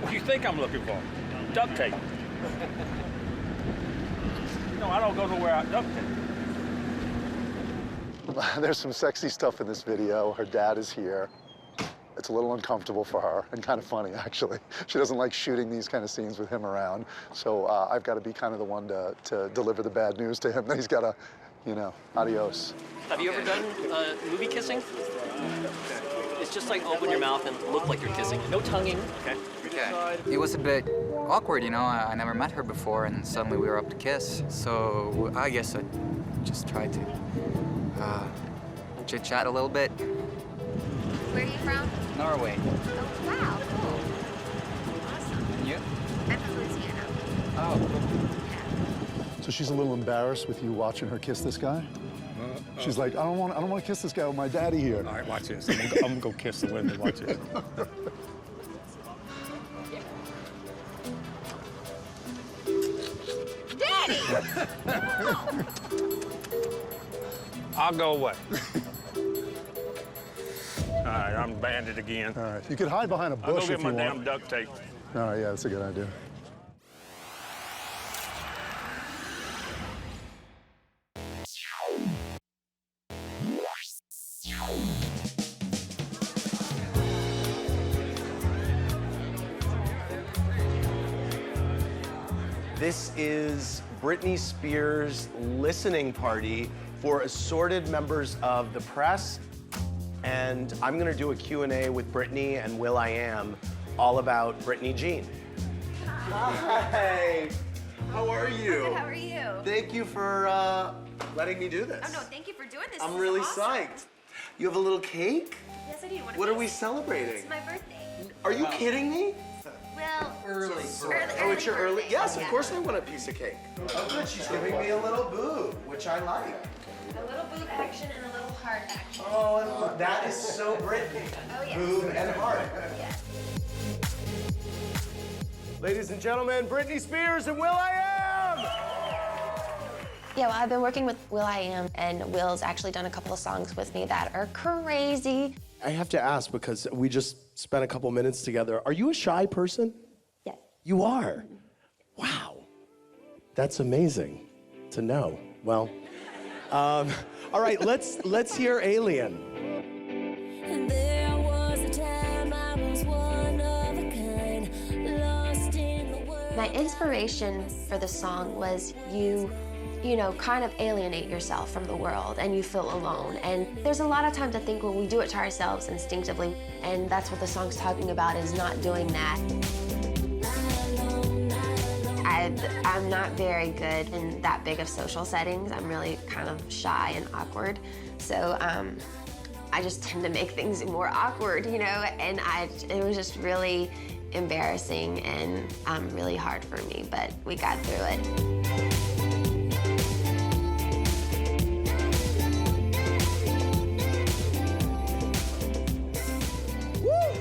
What do you think I'm looking for? Duct tape. No, I don't go nowhere out duct tape. There's some sexy stuff in this video. Her dad is here. It's a little uncomfortable for her and kind of funny, actually. She doesn't like shooting these kind of scenes with him around. So I've got to be kind of the one to deliver the bad news to him. That he's got to, adios. Have you ever done movie kissing? It's just like open your mouth and look like you're kissing. No tonguing. Okay. Okay. It was a bit awkward, you know. I never met her before, and suddenly we were up to kiss. So I guess I just tried to chit-chat a little bit. Where are you from? Norway. Oh, wow, cool. Awesome. And you? I'm from Louisiana. Oh, cool. So she's a little embarrassed with you watching her kiss this guy? She's like, I don't want to kiss this guy with my daddy here. All right, watch this. I'm gonna go kiss the window. Watch this. Daddy! I'll go away. All right, I'm banded again. All right, you could hide behind a I'll bush go get if my you damn want. duct tape. All right, yeah, that's a good idea. This is Britney Spears' listening party for assorted members of the press. And I'm gonna do a Q&A with Britney and will.i.am all about Britney Jean. Hi, how are you? Good, how are you? Thank you for letting me do this. Oh, no, thank you for doing this. I'm This is really awesome. psyched. You have a little cake? Yes, I do. What are we celebrating? It's my birthday. Are you kidding me? Well, Early. early Oh, it's your early? birthday. Yes, of Yeah. course I want a piece of cake. Oh, good, she's giving me a little boob, which I like. A little boob action and a little heart action. Oh, that is so Britney. Oh, yes. Boob and heart. Yes. Ladies and gentlemen, Britney Spears and will.i.am! Yeah, well, I've been working with will.i.am, and Will's actually done a couple of songs with me that are crazy. I have to ask because we just spent a couple minutes together. Are you a shy person? Yes. You are? Wow. That's amazing to know. Well, all right, let's hear Alien. And there was a time I was one of a kind, lost in the world. My inspiration for the song was you know, kind of alienate yourself from the world and you feel alone. And there's a lot of times I think when we do it to ourselves instinctively, and that's what the song's talking about, is not doing that. I'm not very good in that big of social settings. I'm really kind of shy and awkward. So I just tend to make things more awkward, you know, and it was just really embarrassing and really hard for me, but we got through it.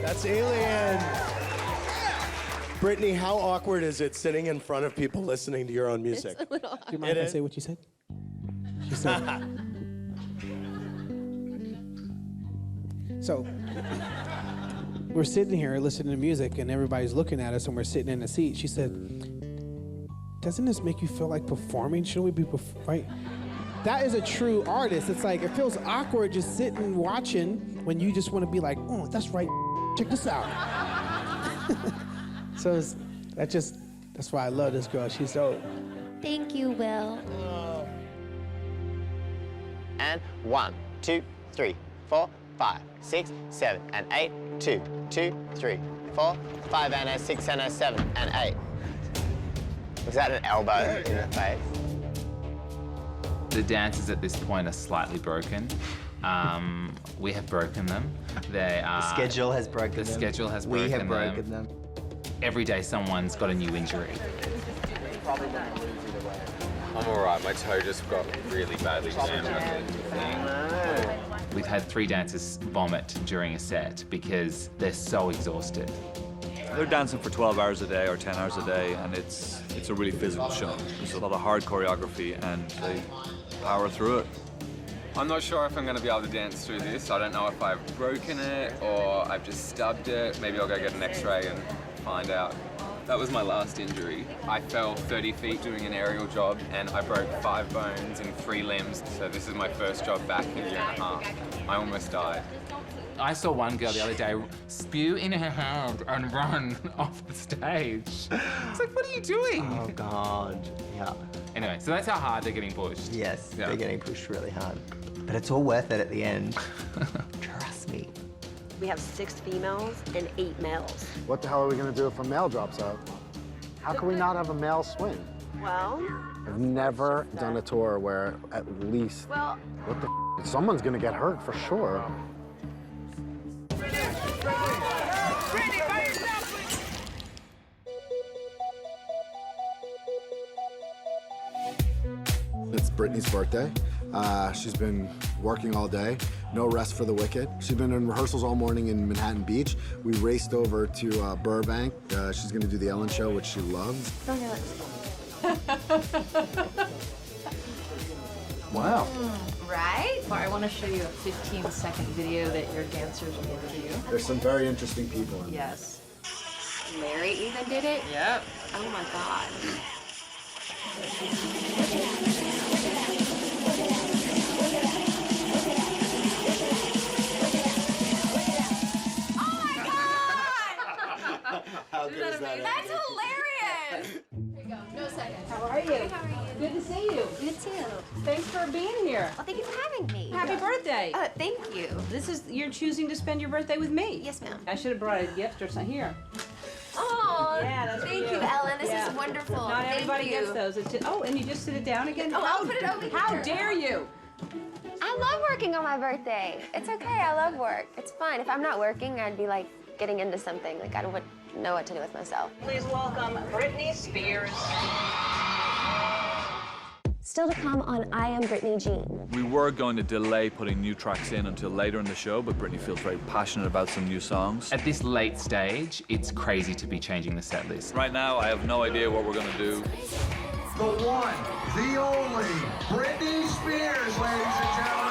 That's Alien. Brittany, how awkward is it sitting in front of people listening to your own music? Do you mind if I say what you said? She said. So, we're sitting here listening to music, and everybody's looking at us, and we're sitting in a seat. She said, "Doesn't this make you feel like performing? Shouldn't we be right?" That is a true artist. It's like, it feels awkward just sitting watching when you just want to be like, "Oh, that's right. Check this out." So that's why I love this girl. She's so. Thank you, Will. And 1, 2, 3, 4, 5, 6, 7, and 8. 2, 2, 3, 4, 5, and a 6, and a 7, and 8. Was that an elbow in the face? The dances at this point are slightly broken. We have broken them. They are. The schedule has broken them. The schedule has broken them. We have broken them. Every day someone's got a new injury. I'm all right. My toe just got really badly jammed. We've had 3 dancers vomit during a set because they're so exhausted. They're dancing for 12 hours a day or 10 hours a day, and it's a really physical show. There's a lot of hard choreography, and they power through it. I'm not sure if I'm going to be able to dance through this. I don't know if I've broken it or I've just stubbed it. Maybe I'll go get an x-ray and find out. That was my last injury. I fell 30 feet doing an aerial job and I broke 5 bones and 3 limbs. So this is my first job back in a year and a half. I almost died. I saw one girl the other day spew in her hand and run off the stage. It's like, what are you doing? Oh, God. Yeah. Anyway, so that's how hard they're getting pushed. Yes, Yeah. they're getting pushed really hard. But it's all worth it at the end. Trust me. We have 6 females and 8 males. What the hell are we gonna do if a male drops out? How can we not have a male swing? Well, I've never done a tour where at least, well, what the f? Someone's gonna get hurt for sure. It's Brittany's birthday. She's been working all day. No rest for the wicked. She's been in rehearsals all morning in Manhattan Beach. We raced over to Burbank. She's gonna do the Ellen Show, which she loves. Okay, let's go. Wow. Right? I want to show you a 15-second video that your dancers made for you. There's some very interesting people in there. Yes. Larry even did it? Yep. Oh my God. How good is that? That's hilarious! Here you go. No second. How are you? How are you? Good to see you. You too. Thanks for being here. Well, thank you for having me. Happy birthday. Thank you. This is, you're choosing to spend your birthday with me. Yes, ma'am. I should have brought a gift or something here. Oh, Yeah, that's for thank you, you. Ellen. This Yeah. is wonderful. Not Thank everybody you. gets those. It's just, oh, and you just sit it down again? Oh, I'll put it over How here. dare you? I love working on my birthday. It's okay. I love work. It's fun. If I'm not working, I'd be like getting into something. Like I wouldn't know what to do with myself. Please welcome Britney Spears. Still to come on I Am Brittany Jean. We were going to delay putting new tracks in until later in the show, but Brittany feels very passionate about some new songs. At this late stage, it's crazy to be changing the set list. Right now, I have no idea what we're going to do. The one, the only, Britney Spears, ladies and gentlemen.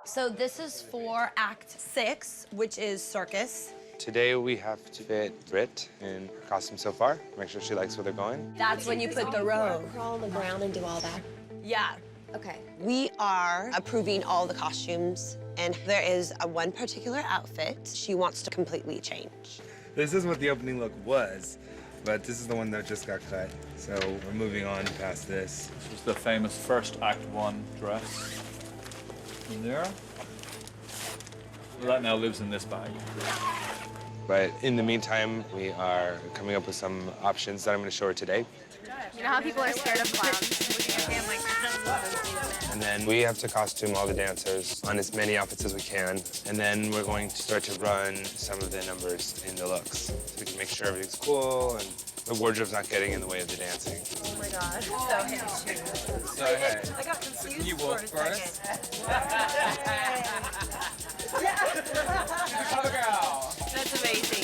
So this is for Act 6, which is circus. Today we have to fit Brit in her costume so far, make sure she likes where they're going. That's when you put the robe. Crawl on the ground and do all that. Yeah. Okay. We are approving all the costumes, and there is one particular outfit she wants to completely change. This is what the opening look was, but this is the one that just got cut. So we're moving on past this. This was the famous first Act 1 dress. In there. That now lives in this bag. But in the meantime, we are coming up with some options that I'm going to show her today. You know how people are scared of clowns? And then we have to costume all the dancers on as many outfits as we can. And then we're going to start to run some of the numbers in the looks. So we can make sure everything's cool and the wardrobe's not getting in the way of the dancing. Oh my God. So hey. I got confused You for walk a first. That's amazing.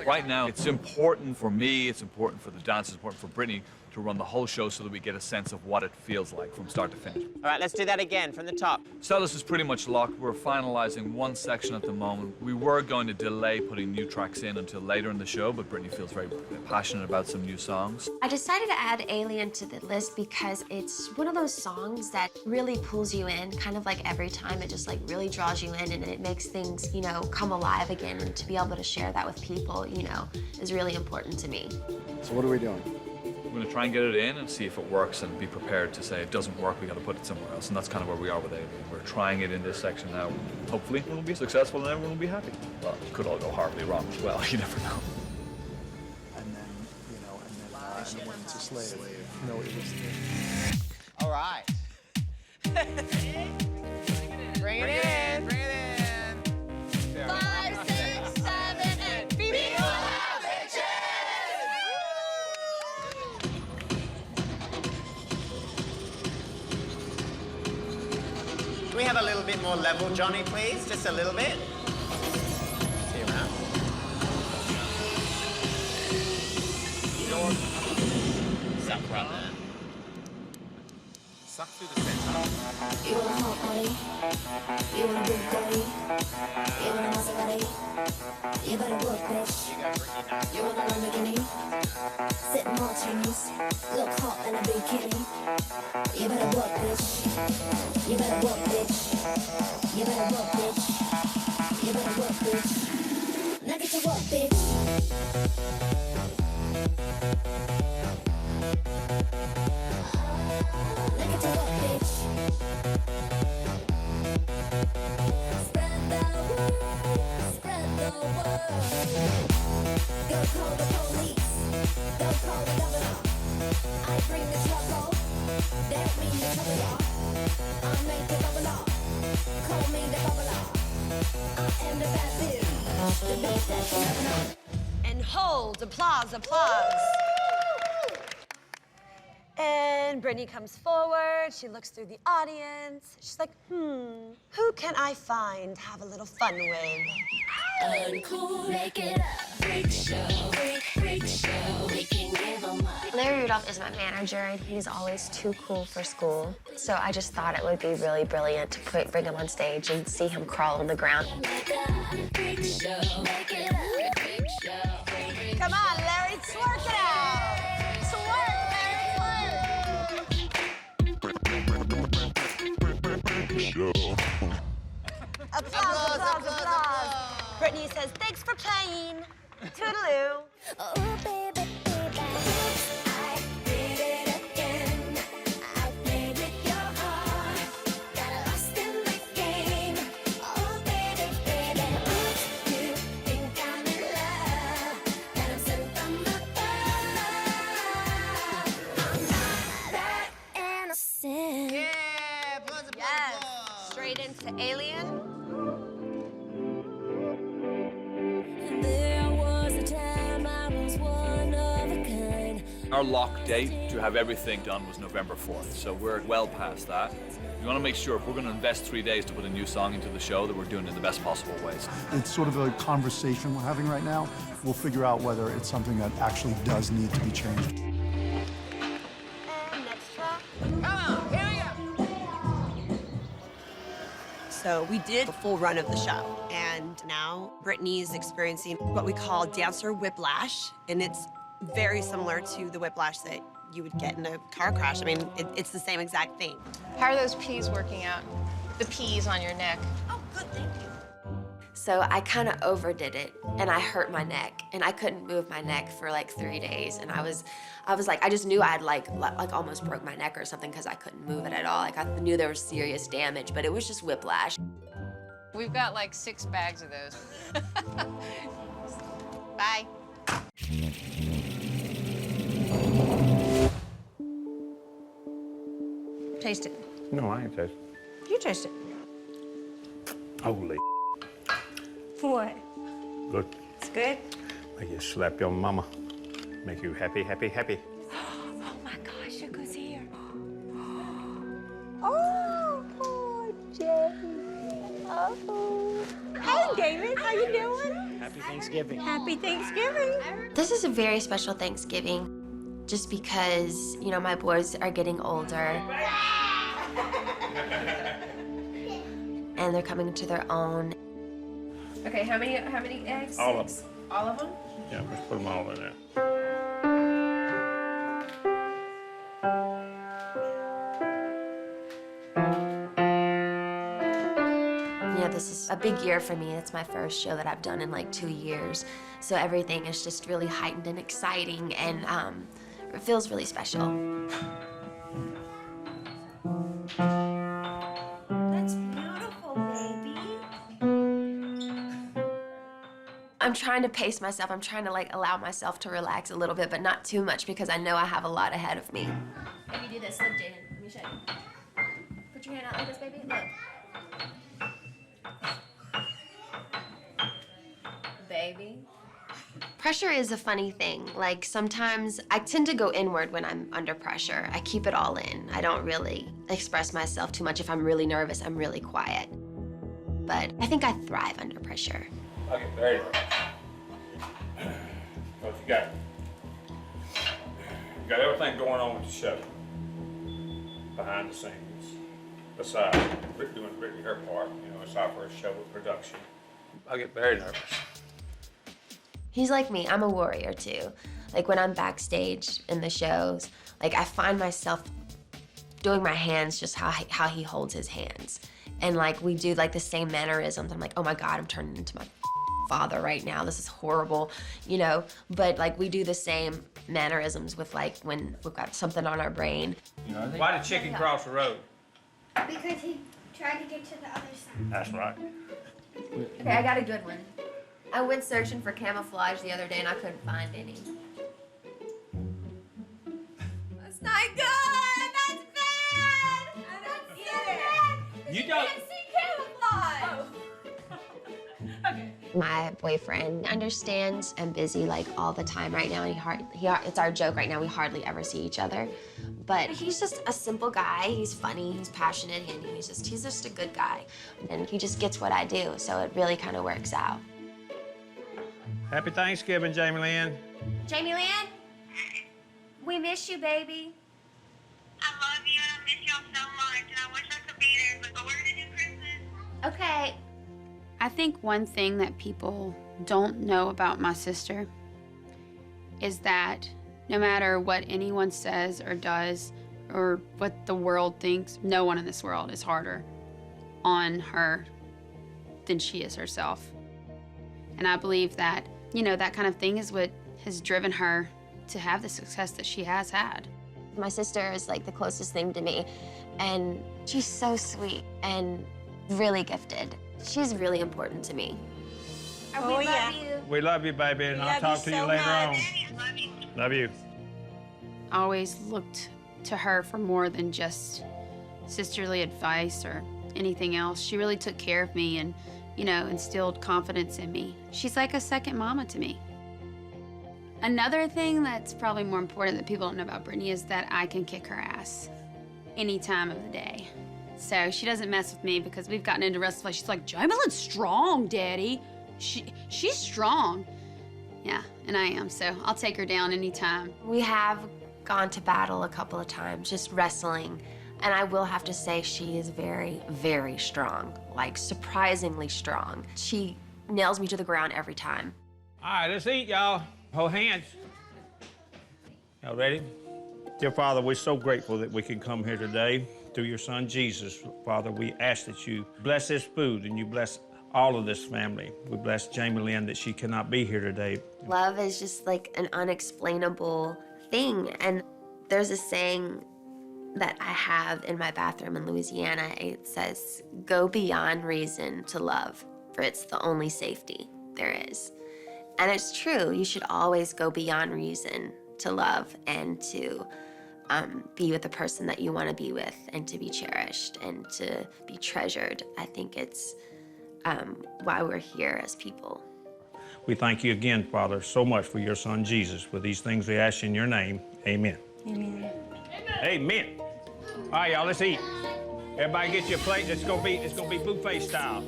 Right now, it's important for me, it's important for the dancers, it's important for Brittany to run the whole show so that we get a sense of what it feels like from start to finish. All right, let's do that again from the top. Set list is pretty much locked. We're finalizing one section at the moment. We were going to delay putting new tracks in until later in the show, but Brittany feels very passionate about some new songs. I decided to add Alien to the list because it's one of those songs that really pulls you in, kind of like every time it just like really draws you in and it makes things, you know, come alive again, and to be able to share that with people, you know, is really important to me. So what are we doing? We're going to try and get it in and see if it works and be prepared to say it doesn't work, we got to put it somewhere else. And that's kind of where we are with Alien. We're trying it in this section now. Hopefully it will be successful and everyone will be happy. Well, it could all go horribly wrong as well. You never know. And then, you know, and then when it's a slave. No, it was. All right. Bring it in. Bring it in. 5, 6, 7, and be Can we have a little bit more level, Johnny, please? Just a little bit. See you around. Suck right there. Suck through the center. You want a hot body? You want a big body? You want a Maserati? You better work, bitch. You want a Lamborghini? Sip martinis, look hot in a bikini. You better work, bitch. You better work, bitch. You better work, bitch. You better work, bitch. Now get to work, bitch. me the bubbler. I make the bubbler. Call me the bubbler. I am the bad bitch. The bitch that you never know. And hold, applause, applause. And Brittany comes forward, she looks through the audience. She's like, who can I find to have a little fun with? Uncool, make it up. Freak show, freak show. We can give 'em up. Larry Rudolph is my manager, and he's always too cool for school. So I just thought it would be really brilliant to bring him on stage and see him crawl on the ground. Freak show, make it up. Freak show, freak Come on, Larry, twerk it out. Twerk, Larry, twerk. Applause, applause. Brittany says, thanks for playing. Toodaloo. Oh, baby, baby. I did it again. I played with your heart. Got lost in the game. Oh, baby, baby. You think I'm in love. That I'm sent from above. I'm not that innocent. Yes. Straight into Alien. There was a time I was one of a kind. Our lock date to have everything done was November 4th, so we're well past that. We want to make sure if we're going to invest 3 days to put a new song into the show, that we're doing it in the best possible ways. It's sort of a conversation we're having right now. We'll figure out whether it's something that actually does need to be changed. And next track. Come on, here we go. So we did a full run of the show, and now Brittany is experiencing what we call dancer whiplash, and it's very similar to the whiplash that you would get in a car crash. I mean, it's the same exact thing. How are those P's working out? The P's on your neck. Oh, good, thank you. So I kind of overdid it, and I hurt my neck, and I couldn't move my neck for like 3 days, and I was like, I just knew I'd like almost broke my neck or something because I couldn't move it at all. Like I knew there was serious damage, but it was just whiplash. We've got like 6 bags of those. Bye. Taste it. No, I ain't tasting. You taste it. Holy What? good. It's good? Make you slap your mama. Make you happy, happy, happy. Oh my gosh, look who's here. Oh, poor Jamie. Oh. Hey, David, how you doing? Happy Thanksgiving. Happy Thanksgiving. This is a very special Thanksgiving, just because, you know, my boys are getting older. And they're coming to their own. Okay, how many eggs? All of them. All of them? Yeah, let's put them all in there. You know, this is a big year for me. It's my first show that I've done in like 2 years. So everything is just really heightened and exciting, and it feels really special. That's beautiful, baby. I'm trying to pace myself. I'm trying to like allow myself to relax a little bit, but not too much because I know I have a lot ahead of me. If you do this, look, Jaden, let me show you. Put your hand out like this, baby. Look. Baby. Pressure is a funny thing. Like sometimes I tend to go inward when I'm under pressure. I keep it all in. I don't really express myself too much. If I'm really nervous, I'm really quiet. But I think I thrive under pressure. Okay, there you go. What you got? You got everything going on with the show. Behind the scenes. Besides doing Brittany her part, you know, it's our first show with production. I get very nervous. He's like me, I'm a warrior too. Like when I'm backstage in the shows, like I find myself doing my hands just how he holds his hands. And like we do like the same mannerisms. I'm like, oh my God, I'm turning into my father right now. This is horrible, you know? But like we do the same mannerisms with like when we've got something on our brain. Why did chicken cross the road? Because he tried to get to the other side. That's right. Okay, I got a good one. I went searching for camouflage the other day and I couldn't find any. That's not good. That's bad. You don't. camouflage. My boyfriend understands I'm busy like all the time right now. It's our joke right now. We hardly ever see each other, but he's just a simple guy. He's funny, he's passionate, and he's just a good guy. And he just gets what I do, so it really kind of works out. Happy Thanksgiving, Jamie Lynn. Jamie Lynn, we miss you, baby. I love you and I miss y'all so much and I wish I could be there, but we're gonna do Christmas. Okay. I think one thing that people don't know about my sister is that no matter what anyone says or does or what the world thinks, no one in this world is harder on her than she is herself. And I believe that, you know, that kind of thing is what has driven her to have the success that she has had. My sister is like the closest thing to me, and she's so sweet and really gifted. She's really important to me. We love you. We love you, baby, and I'll talk to you later on. Love you. I always looked to her for more than just sisterly advice or anything else. She really took care of me and, you know, instilled confidence in me. She's like a second mama to me. Another thing that's probably more important that people don't know about Brittany is that I can kick her ass any time of the day. So she doesn't mess with me because we've gotten into wrestling. She's like, Jamie Lynn's strong, Daddy. She's strong. Yeah, and I am, so I'll take her down anytime. We have gone to battle a couple of times, just wrestling. And I will have to say she is very, very strong, like surprisingly strong. She nails me to the ground every time. All right, let's eat, y'all. Hold hands. Y'all ready? Dear Father, we're so grateful that we can come here today through your son, Jesus. Father, we ask that you bless this food and you bless all of this family. We bless Jamie Lynn that she cannot be here today. Love is just like an unexplainable thing. And there's a saying that I have in my bathroom in Louisiana. It says, go beyond reason to love, for it's the only safety there is. And it's true, you should always go beyond reason to love and to be with the person that you want to be with and to be cherished and to be treasured. I think it's why we're here as people. We thank you again, Father, so much for your son, Jesus. For these things we ask in your name, amen. Amen. Amen. All right, y'all, let's eat. Everybody get your plate. It's gonna be buffet style.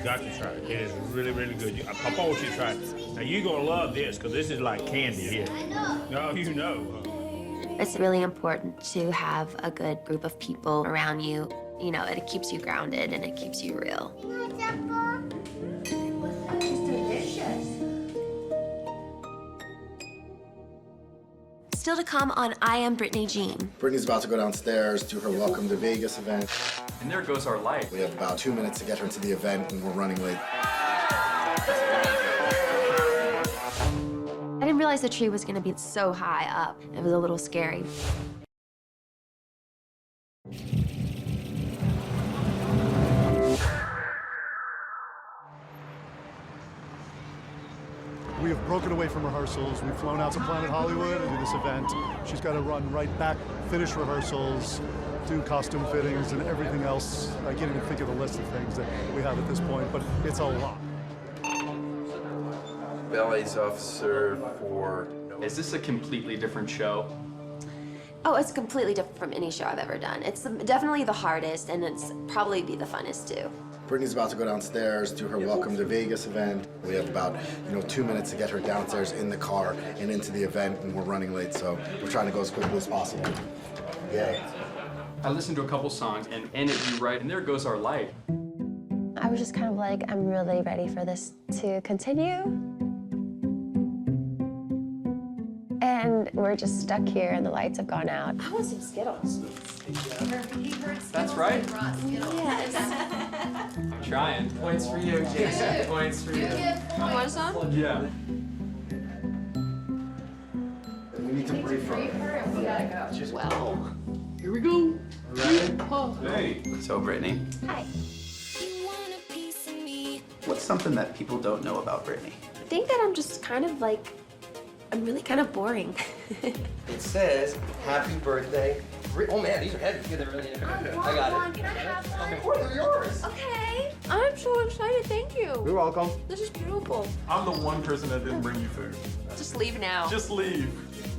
Got to try it. It is really, really good. Papa wants you to try it. Now, you're going to love this, because this is like candy here. I know. No, you know. It's really important to have a good group of people around you. You know, it keeps you grounded and it keeps you real. It's delicious. Still to come on I Am Brittany Jean. Brittany's about to go downstairs to her Welcome to Vegas event. And there goes our light. We have about 2 minutes to get her into the event, and we're running late. I didn't realize the tree was gonna be so high up. It was a little scary. We have broken away from rehearsals. We've flown out to Planet Hollywood to do this event. She's got to run right back, finish rehearsals, do costume fittings and everything else. I can't even think of the list of things that we have at this point, but it's a lot. Ballet's officer for... Is this a completely different show? Oh, it's completely different from any show I've ever done. It's definitely the hardest, and it's probably be the funnest too. Brittany's about to go downstairs to her Welcome to Vegas event. We have about 2 minutes to get her downstairs in the car and into the event, and we're running late, so we're trying to go as quickly as possible. Yeah. I listened to a couple songs and ended you right, and there goes our light. I was just kind of like, I'm really ready for this to continue. And we're just stuck here and the lights have gone out. I want some Skittles. That's right. Yes. I'm trying. Points for you, Jason. Points for you. Want some? Yeah. We need to brief her. We gotta go. Well, here we go. Ready? Hey. So, Brittany. Hi. What's something that people don't know about Brittany? I think that I'm just kind of like, I'm really kind of boring. It says, happy birthday, Oh man, these are heavy. Yeah, they're really heavy. I got it. Can I have one? Of course, they're yours. Okay. I'm so excited. Thank you. You're welcome. This is beautiful. I'm the one person that didn't bring you food. Just leave now. Just leave.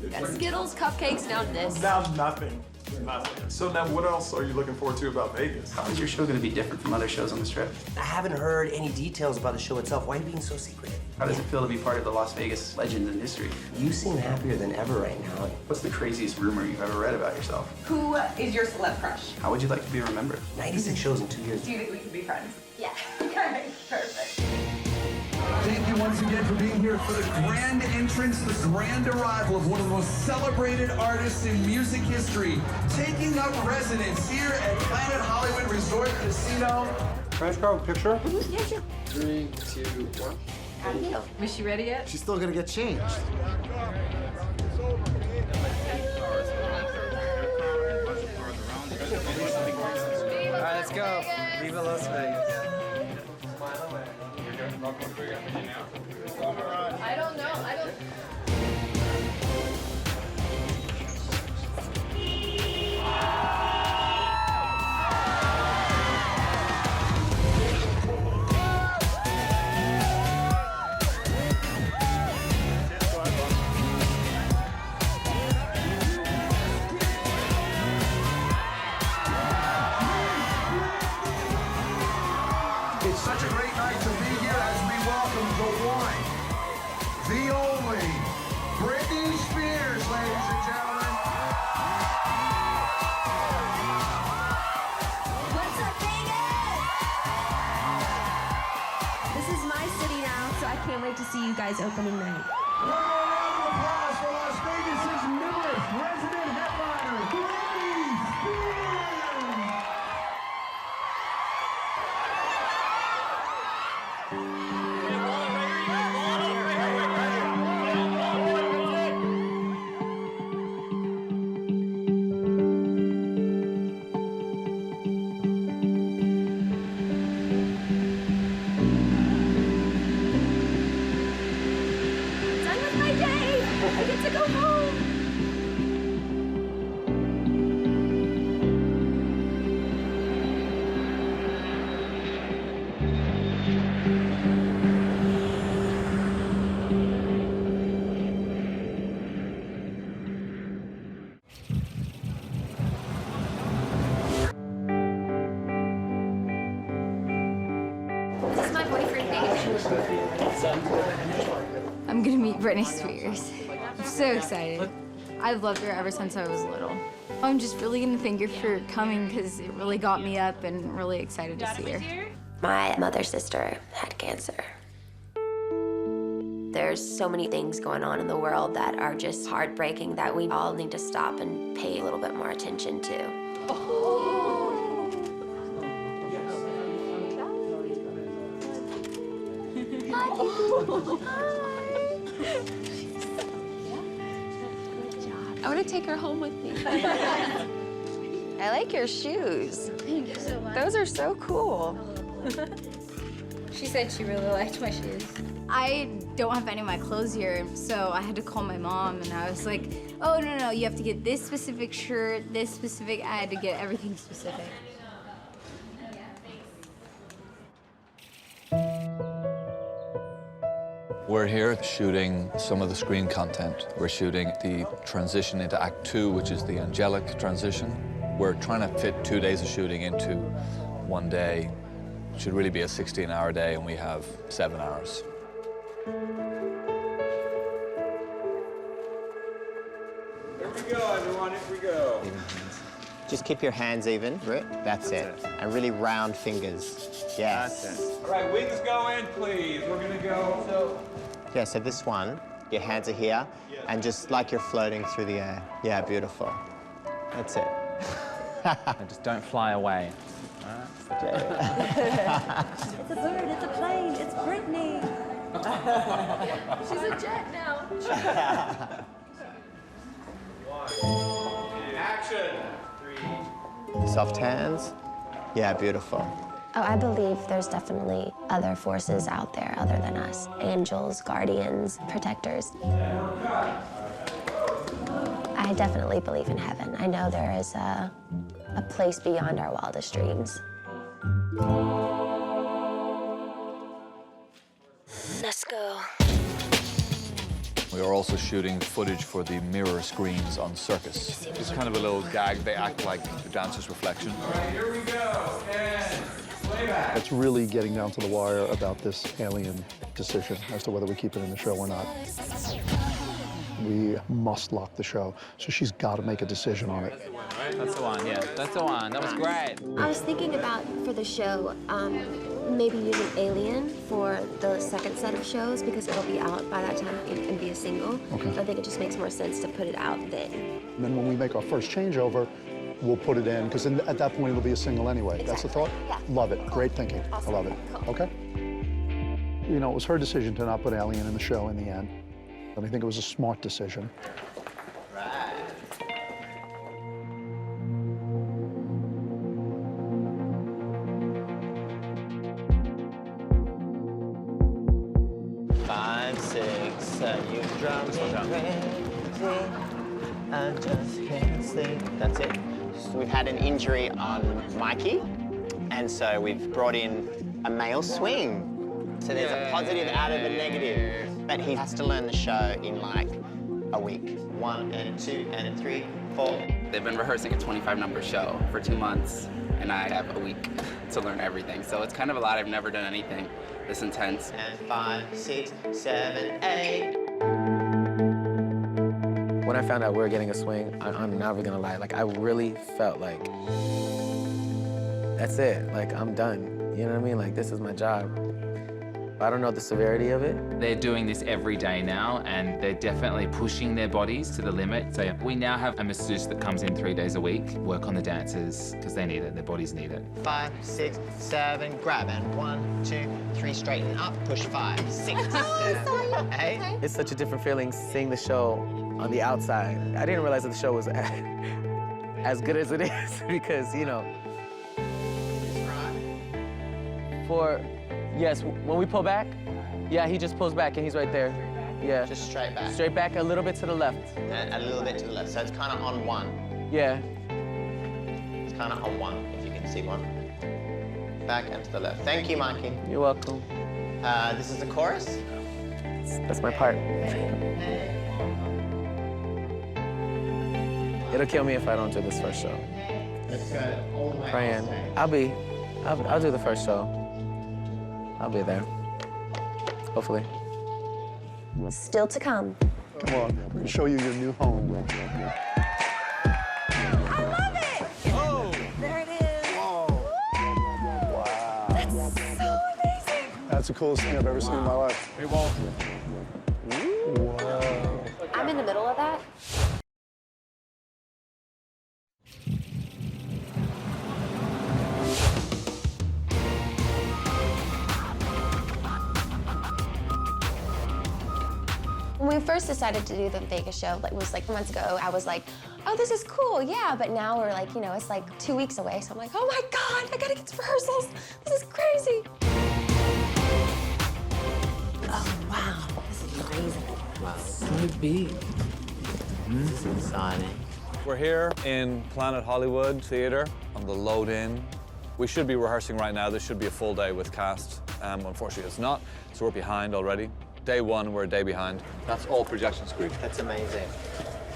We got Skittles, cupcakes, now this. Now nothing. Nothing. So now what else are you looking forward to about Vegas? How is your show going to be different from other shows on the Strip? I haven't heard any details about the show itself. Why are you being so secretive? How does it feel to be part of the Las Vegas legend and history? You seem happier than ever right now. What's the craziest rumor you've ever read about yourself? Who is your celeb crush? How would you like to be remembered? 96 shows in 2 years. Do you think we could be friends? Yeah. Okay, perfect. Thank you once again for being here for the grand entrance, the grand arrival of one of the most celebrated artists in music history, taking up residence here at Planet Hollywood Resort Casino. Can I just grab a picture? Yeah, sure. 3, 2, 1. How do you? Was she ready yet? She's still gonna get changed. All right, let's go. Viva Las Vegas. I don't know. I don't. It's such a great night to be here as we welcome the one, the only, Britney Spears, ladies and gentlemen. What's up, Vegas? This is my city now, so I can't wait to see you guys opening night. One more round of applause for Las Vegas' newest resident headliner, Britney Spears. Done with my day. I get to go home. This is my boyfriend, Dave. I'm gonna meet Britney Spears. I'm so excited. I've loved her ever since I was little. I'm just really gonna thank her for coming because it really got me up and really excited to see her. My mother's sister had cancer. There's so many things going on in the world that are just heartbreaking that we all need to stop and pay a little bit more attention to. I want to take her home with me. I like your shoes. Thank you so much. Those are so cool. She said she really liked my shoes. I don't have any of my clothes here, so I had to call my mom, and I was like, oh, no, you have to get this specific shirt, this specific, I had to get everything specific. We're here shooting some of the screen content. We're shooting the transition into Act 2, which is the angelic transition. We're trying to fit 2 days of shooting into 1 day. It should really be a 16-hour day, and we have 7 hours. Here we go, everyone, here we go. Just keep your hands even, Britt. That's it. And really round fingers. Yes. That's it. All right, wings go in, please. We're gonna go. Yeah, so this one, your hands are here, and just like you're floating through the air. Yeah, beautiful. That's it. And just don't fly away. It's a bird, it's a plane, it's Britney. She's a jet now. Action. Soft hands. Yeah, beautiful. Oh, I believe there's definitely other forces out there other than us. Angels, guardians, protectors. I I definitely believe in heaven. I know there is a place beyond our wildest dreams. Let's go. We are also shooting footage for the mirror screens on Circus. It's kind of a little gag. They act like the dancer's reflection. All right, here we go. And playback. It's really getting down to the wire about this alien decision as to whether we keep it in the show or not. We must lock the show, so she's got to make a decision on it. That's the one, yeah. That's the one. That was great. I was thinking about, for the show, maybe using Alien for the second set of shows because it'll be out by that time and be a single. Okay. I think it just makes more sense to put it out then. And then when we make our first changeover, we'll put it in, because at that point it'll be a single anyway. Exactly. That's the thought? Yeah. Love it. Great thinking. Awesome. I love it. Cool. Okay? You know, it was her decision to not put Alien in the show in the end. And I think it was a smart decision. Right. Five, six, seven, you drive me crazy. I just can't sleep. That's it. So we've had an injury on Mikey, and so we've brought in a male swing. So there's a positive out of a negative. But he has to learn the show in like a week. 1 and 2 and 3, 4. They've been rehearsing a 25-number show for 2 months, and I have a week to learn everything. So it's kind of a lot. I've never done anything this intense. And 5, 6, 7, 8. When I found out we were getting a swing, I'm never gonna lie, like I really felt like, that's it, like I'm done. You know what I mean? Like this is my job. I don't know the severity of it. They're doing this every day now, and they're definitely pushing their bodies to the limit. So we now have a masseuse that comes in 3 days a week, work on the dancers, because they need it, their bodies need it. 5, 6, 7, grab, and 1, 2, 3, straighten up, push 5, 6, 7, 8. It's such a different feeling seeing the show on the outside. I didn't realize that the show was as good as it is because, you know, yes, when we pull back, yeah, he just pulls back and he's right there. Yeah. Just straight back. Straight back, a little bit to the left. And a little bit to the left, so it's kind of on 1. Yeah. It's kind of on 1, if you can see 1. Back and to the left. Thank you, Mikey. You're welcome. This is the chorus. That's my part. It'll kill me if I don't do this first show. Let's go all the way. Brian, I'll do the first show. I'll be there. Hopefully. Still to come. Come on, we're gonna show you your new home. I love it! Oh! There it is. Whoa. Wow. That's so amazing. That's the coolest thing I've ever seen in my life. Hey, Walt. Wow. I'm in the middle of that. When we first decided to do the Vegas show, like it was like months ago, I was like, oh, this is cool, yeah. But now we're like, you know, it's like 2 weeks away. So I'm like, oh my God, I gotta get to rehearsals. This is crazy. Oh, wow. This is amazing. Wow. So big. This is exciting. We're here in Planet Hollywood Theatre on the Load Inn. We should be rehearsing right now. This should be a full day with cast. Unfortunately, it's not, so we're behind already. Day one, we're a day behind. That's all projection screen. That's amazing.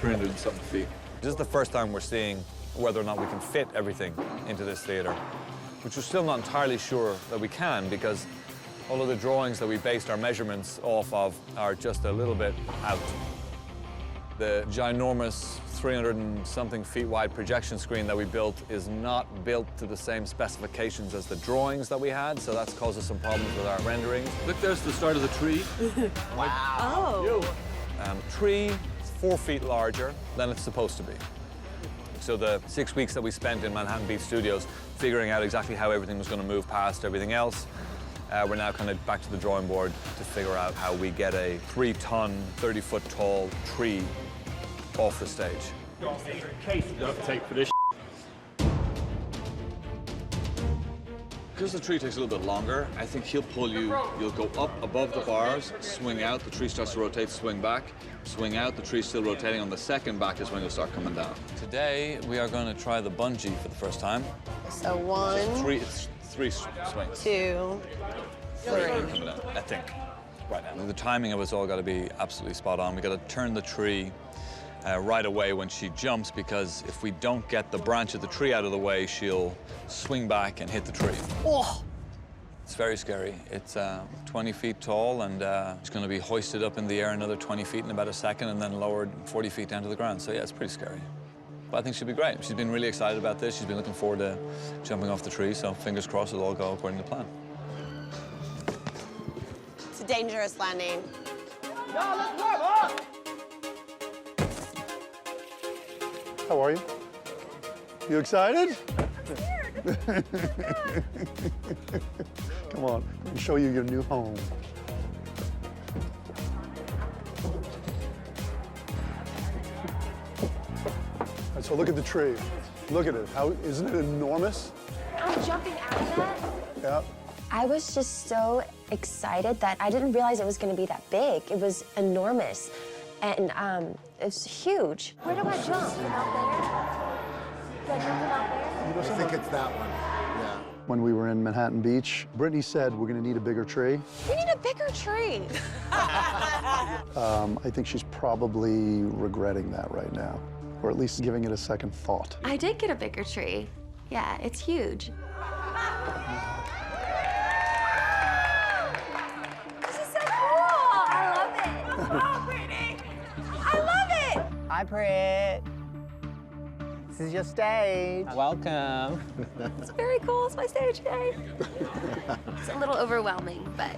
300 and something feet. This is the first time we're seeing whether or not we can fit everything into this theatre, which we're still not entirely sure that we can because all of the drawings that we based our measurements off of are just a little bit out. The ginormous 300 and something feet wide projection screen that we built is not built to the same specifications as the drawings that we had, so that's caused us some problems with our renderings. Look, there's the start of the tree. Wow. Oh. Tree 4 feet larger than it's supposed to be. So the 6 weeks that we spent in Manhattan Beach Studios figuring out exactly how everything was going to move past everything else, we're now kind of back to the drawing board to figure out how we get a 3-ton, 30-foot tall tree off the stage. Case you have to take for this. Because the tree takes a little bit longer, I think he'll pull you, you'll go up above the bars, swing out, the tree starts to rotate, swing back. swing out, the tree's still rotating. On the second back is when you'll start coming down. Today, we are going to try the bungee for the first time. So one, It's three swings. 2, 3. Coming down, I think, right now. The timing of it's all got to be absolutely spot on. We got to turn the tree right away when she jumps, because if we don't get the branch of the tree out of the way, she'll swing back and hit the tree. Oh. It's very scary. It's 20 feet tall, and it's going to be hoisted up in the air another 20 feet in about a second, and then lowered 40 feet down to the ground. So yeah, it's pretty scary. But I think she'll be great. She's been really excited about this. She's been looking forward to jumping off the tree, so fingers crossed it'll all go according to plan. It's a dangerous landing. How are you? You excited? Come on, let me show you your new home. All right, so look at the tree. Look at it. How isn't it enormous? I'm jumping out of that. Yeah. I was just so excited that I didn't realize it was going to be that big. It was enormous, and it's huge. Where do I jump? Out there? Do I jump out there? I think it's that one. Yeah. When we were in Manhattan Beach, Brittany said we're going to need a bigger tree. We need a bigger tree. I think she's probably regretting that right now, or at least giving it a second thought. I did get a bigger tree. Yeah, it's huge. This is so cool. I love it. Oh, Brittany. I love it. Hi, Britt. This is your stage. Welcome. It's very cool. It's my stage day. It's a little overwhelming, but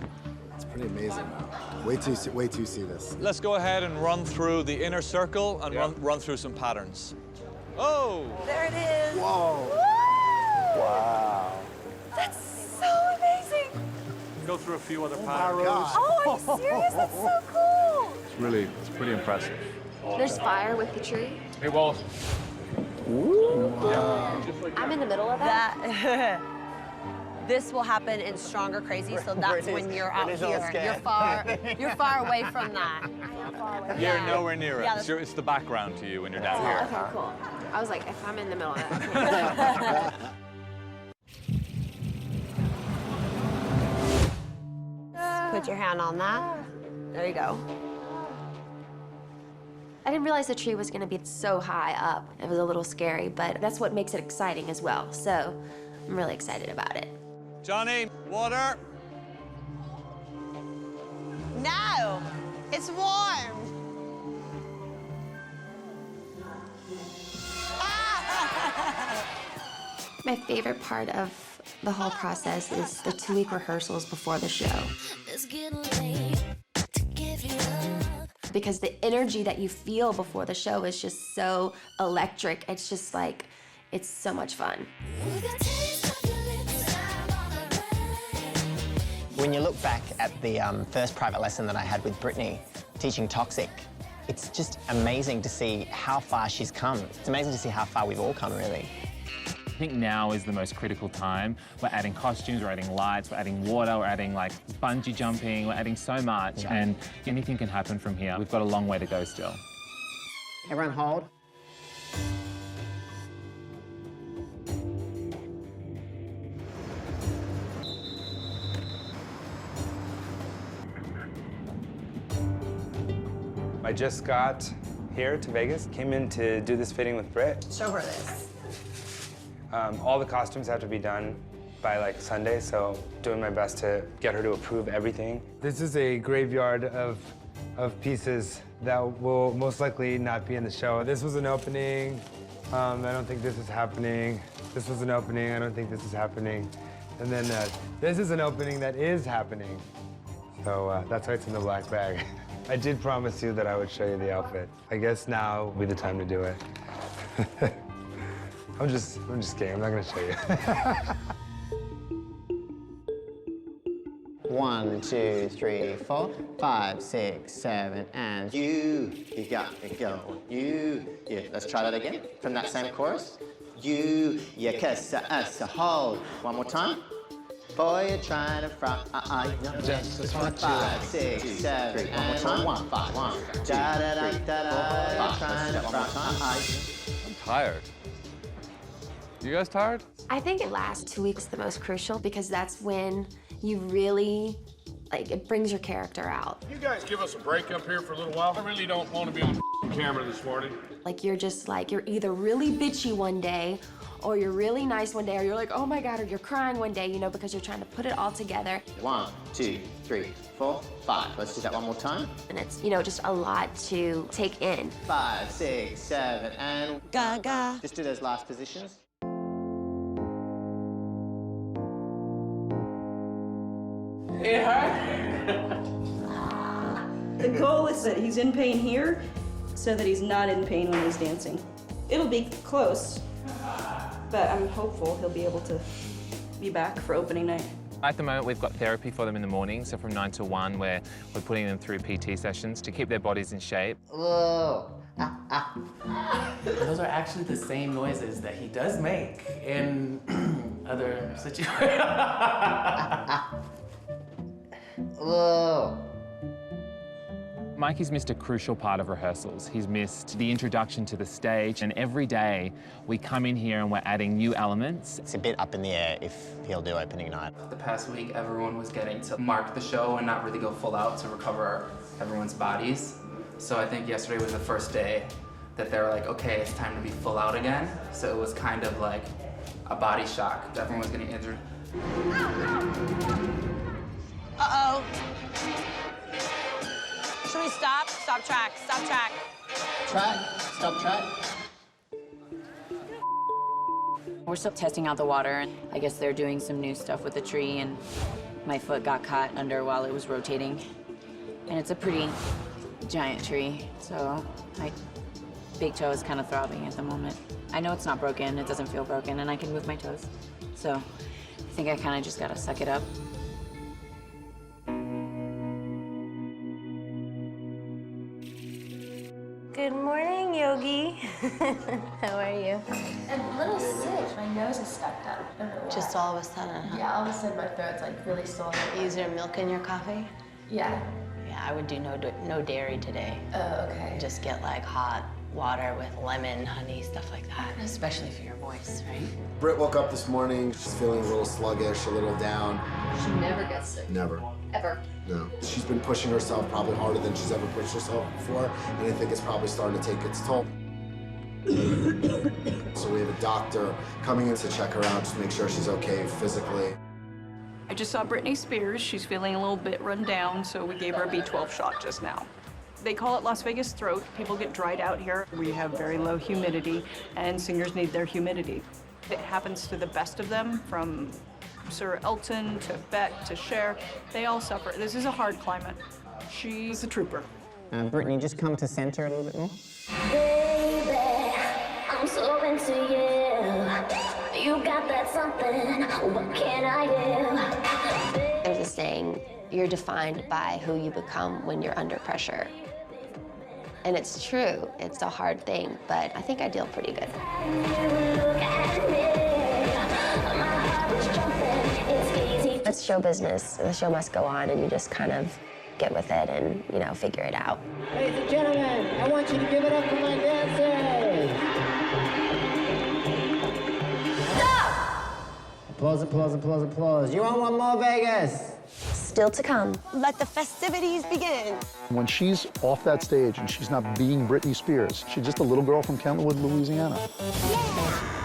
It's pretty amazing. Wait till you see this. Let's go ahead and run through the inner circle and run through some patterns. Oh! there it is. Whoa. Wow. That's so amazing. Go through a few other patterns. Oh, are you serious? That's so cool. It's pretty impressive. There's fire with the tree. Hey, well. I'm in the middle of that. This will happen in Stronger Crazy, so that's when you're out Brittany's all here. scared. You're far away from that. You're nowhere near it. Yeah, It's the background to you when you're down here. Okay, cool. I was like, if I'm in the middle of that, I can't. Put your hand on that. There you go. I didn't realize the tree was going to be so high up. It was a little scary, but that's what makes it exciting as well. So I'm really excited about it. Johnny, water. No, it's warm. My favorite part of the whole process is the 2-week rehearsals before the show. It's getting late to give you up. Because the energy that you feel before the show is just so electric. It's just like, it's so much fun. When you look back at the first private lesson that I had with Brittany, teaching Toxic, it's just amazing to see how far she's come. It's amazing to see how far we've all come, really. I think now is the most critical time. We're adding costumes, we're adding lights, we're adding water, we're adding like bungee jumping, we're adding so much, and anything can happen from here. We've got a long way to go still. Everyone hold. I just got here to Vegas, came in to do this fitting with Britt. Show her this. All the costumes have to be done by like Sunday, so doing my best to get her to approve everything. This is a graveyard of pieces that will most likely not be in the show. This was an opening. I don't think this is happening. This was an opening. I don't think this is happening. And then this is an opening that is happening. So that's why it's in the black bag. I did promise you that I would show you the outfit. I guess now would be the time to do it. I'm just kidding. I'm not gonna show you. 1, 2, 3, 4, 5, 6, 7, and you got it going. You. Let's try that again from that same chorus. You kiss us, hold. One more time. Boy, you're trying to fry. Just want 5, 6, 7, and 1, 5, 1. Da da da da da. You're trying to fry. I'm tired. You guys tired? I think the last 2 weeks is the most crucial because that's when you really, like, it brings your character out. You guys give us a break up here for a little while. I really don't want to be on camera this morning. Like, you're just like, you're either really bitchy one day or you're really nice one day, or you're like, oh my God, or you're crying one day, you know, because you're trying to put it all together. 1, 2, 3, 4, 5. Let's do that one more time. And it's, you know, just a lot to take in. 5, 6, 7, and gaga. Just do those last positions. It hurt. The goal is that he's in pain here so that he's not in pain when he's dancing. It'll be close, but I'm hopeful he'll be able to be back for opening night. At the moment, we've got therapy for them in the morning, so from 9 to 1, where we're putting them through PT sessions to keep their bodies in shape. Whoa. Those are actually the same noises that he does make in other situations. Whoa. Mikey's missed a crucial part of rehearsals. He's missed the introduction to the stage, and every day we come in here and we're adding new elements. It's a bit up in the air if he'll do opening night. The past week, everyone was getting to mark the show and not really go full out to recover everyone's bodies. So I think yesterday was the first day that they were like, okay, it's time to be full out again. So it was kind of like a body shock. Everyone was getting injured. Uh-oh. Should we stop? Stop track. Stop track. Track. Stop track. We're still testing out the water. I guess they're doing some new stuff with the tree, and my foot got caught under while it was rotating. And it's a pretty giant tree, so my big toe is kind of throbbing at the moment. I know it's not broken, it doesn't feel broken, and I can move my toes. So I think I kind of just gotta suck it up. Good morning, Yogi. How are you? I'm a little sick. My nose is stuck up. I don't know why. Just all of a sudden, huh? Yeah, all of a sudden my throat's like really sore. Is there milk in your coffee? Yeah. Yeah, I would do no dairy today. Oh, okay. Just get like hot water with lemon, honey, stuff like that, especially for your voice, right? Britt woke up this morning. She's feeling a little sluggish, a little down. She never gets sick. Never. Ever. No. She's been pushing herself probably harder than she's ever pushed herself before, and I think it's probably starting to take its toll. So we have a doctor coming in to check her out, just make sure she's okay physically. I just saw Britney Spears. She's feeling a little bit run down, so we gave her a B12 shot just now. They call it Las Vegas throat. People get dried out here. We have very low humidity, and singers need their humidity. It happens to the best of them, from Sir Elton to Beck to Cher. They all suffer. This is a hard climate. She's a trooper. Brittany, just come to center a little bit more. Baby, I'm so into you. You got that something. What can I do? There's a saying, you're defined by who you become when you're under pressure. And it's true. It's a hard thing, but I think I deal pretty good. It's show business. The show must go on, and you just kind of get with it and, you know, figure it out. Ladies and gentlemen, I want you to give it up for my dancers. Stop! Applause, applause, applause, applause. You want one more, Vegas? Still to come. Let the festivities begin. When she's off that stage and she's not being Britney Spears, she's just a little girl from Kentwood, Louisiana. Yeah.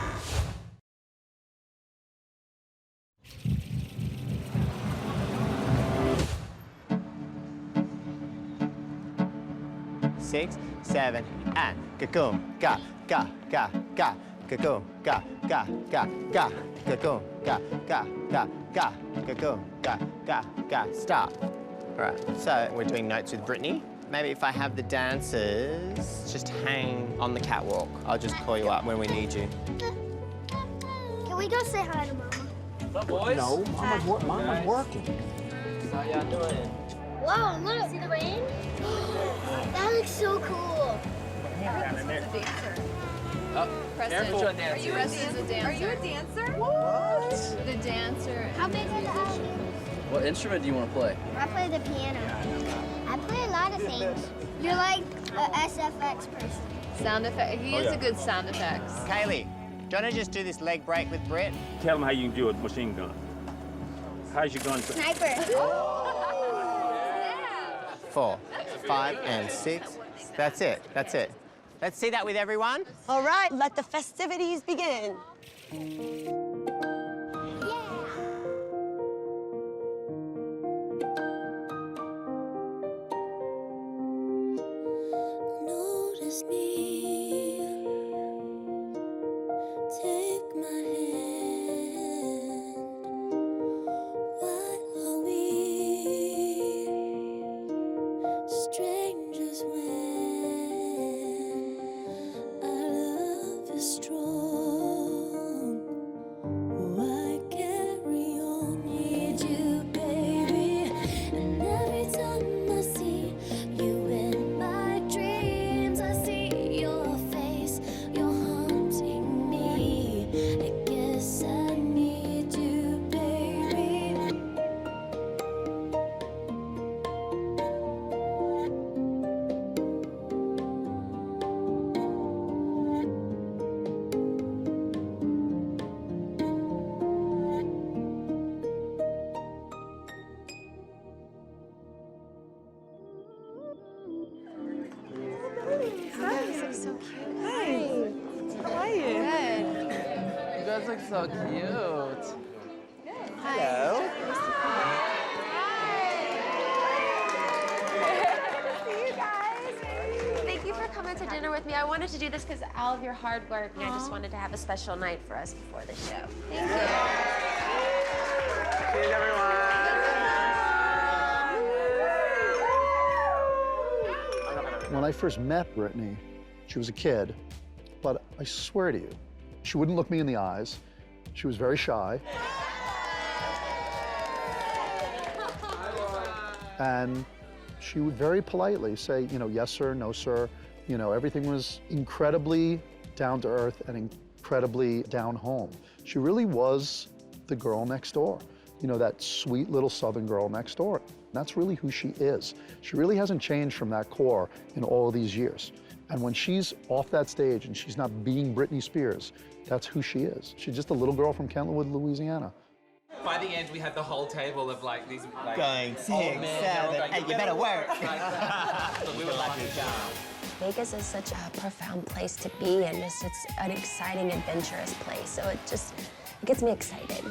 6, 7, and ka-goom, ga, ga, ga, ga, ka-goom, ga, ga, ga, ga, ka-goom, ga, ga, ga, ga, ka-goom, ga, ga, ga, stop. All right, so we're doing notes with Brittany. Maybe if I have the dancers just hang on the catwalk, I'll just call you up when we need you. Can we go say hi to Mama? What's up, boys? No, Mama's working. How y'all doing? Whoa, look, see the rain? That looks so cool. Oh, Preston, careful. are you a dancer? What? The dancer. How big are the eyes? What instrument do you want to play? I play the piano. I play a lot of things. You're like a SFX person. Sound effect. He is a good sound effects. Kaylee, do you want to just do this leg break with Britt? Tell them how you can do a machine gun. How's your gun? Sniper. 4, 5, and 6. That's it. That's it. Let's see that with everyone. All right, let the festivities begin. Notice me, take my hand. Why are we strangers when our love is strong? Why carry on? Need you, baby, and every time I see you in my dreams, I see your face. You're haunting me. I guess I need you, baby. Hi. You look so cute. Hi. How are you? Good. You guys look so cute. Hello. See you guys. Thank you for coming to dinner with me. I wanted to do this because of all of your hard work, and I just wanted to have a special night for us before the show. Thank you. Cheers, everyone. When I first met Brittany, she was a kid, but I swear to you, she wouldn't look me in the eyes. She was very shy. And she would very politely say, you know, yes, sir, no, sir. You know, everything was incredibly down to earth and incredibly down home. She really was the girl next door. You know, that sweet little Southern girl next door. That's really who she is. She really hasn't changed from that core in all of these years. And when she's off that stage and she's not being Britney Spears, that's who she is. She's just a little girl from Kentwood, Louisiana. By the end, we had the whole table of like these like Going 6, 7, 8, you better work. We were like, Vegas is such a profound place to be in. It's an exciting, adventurous place. So it gets me excited.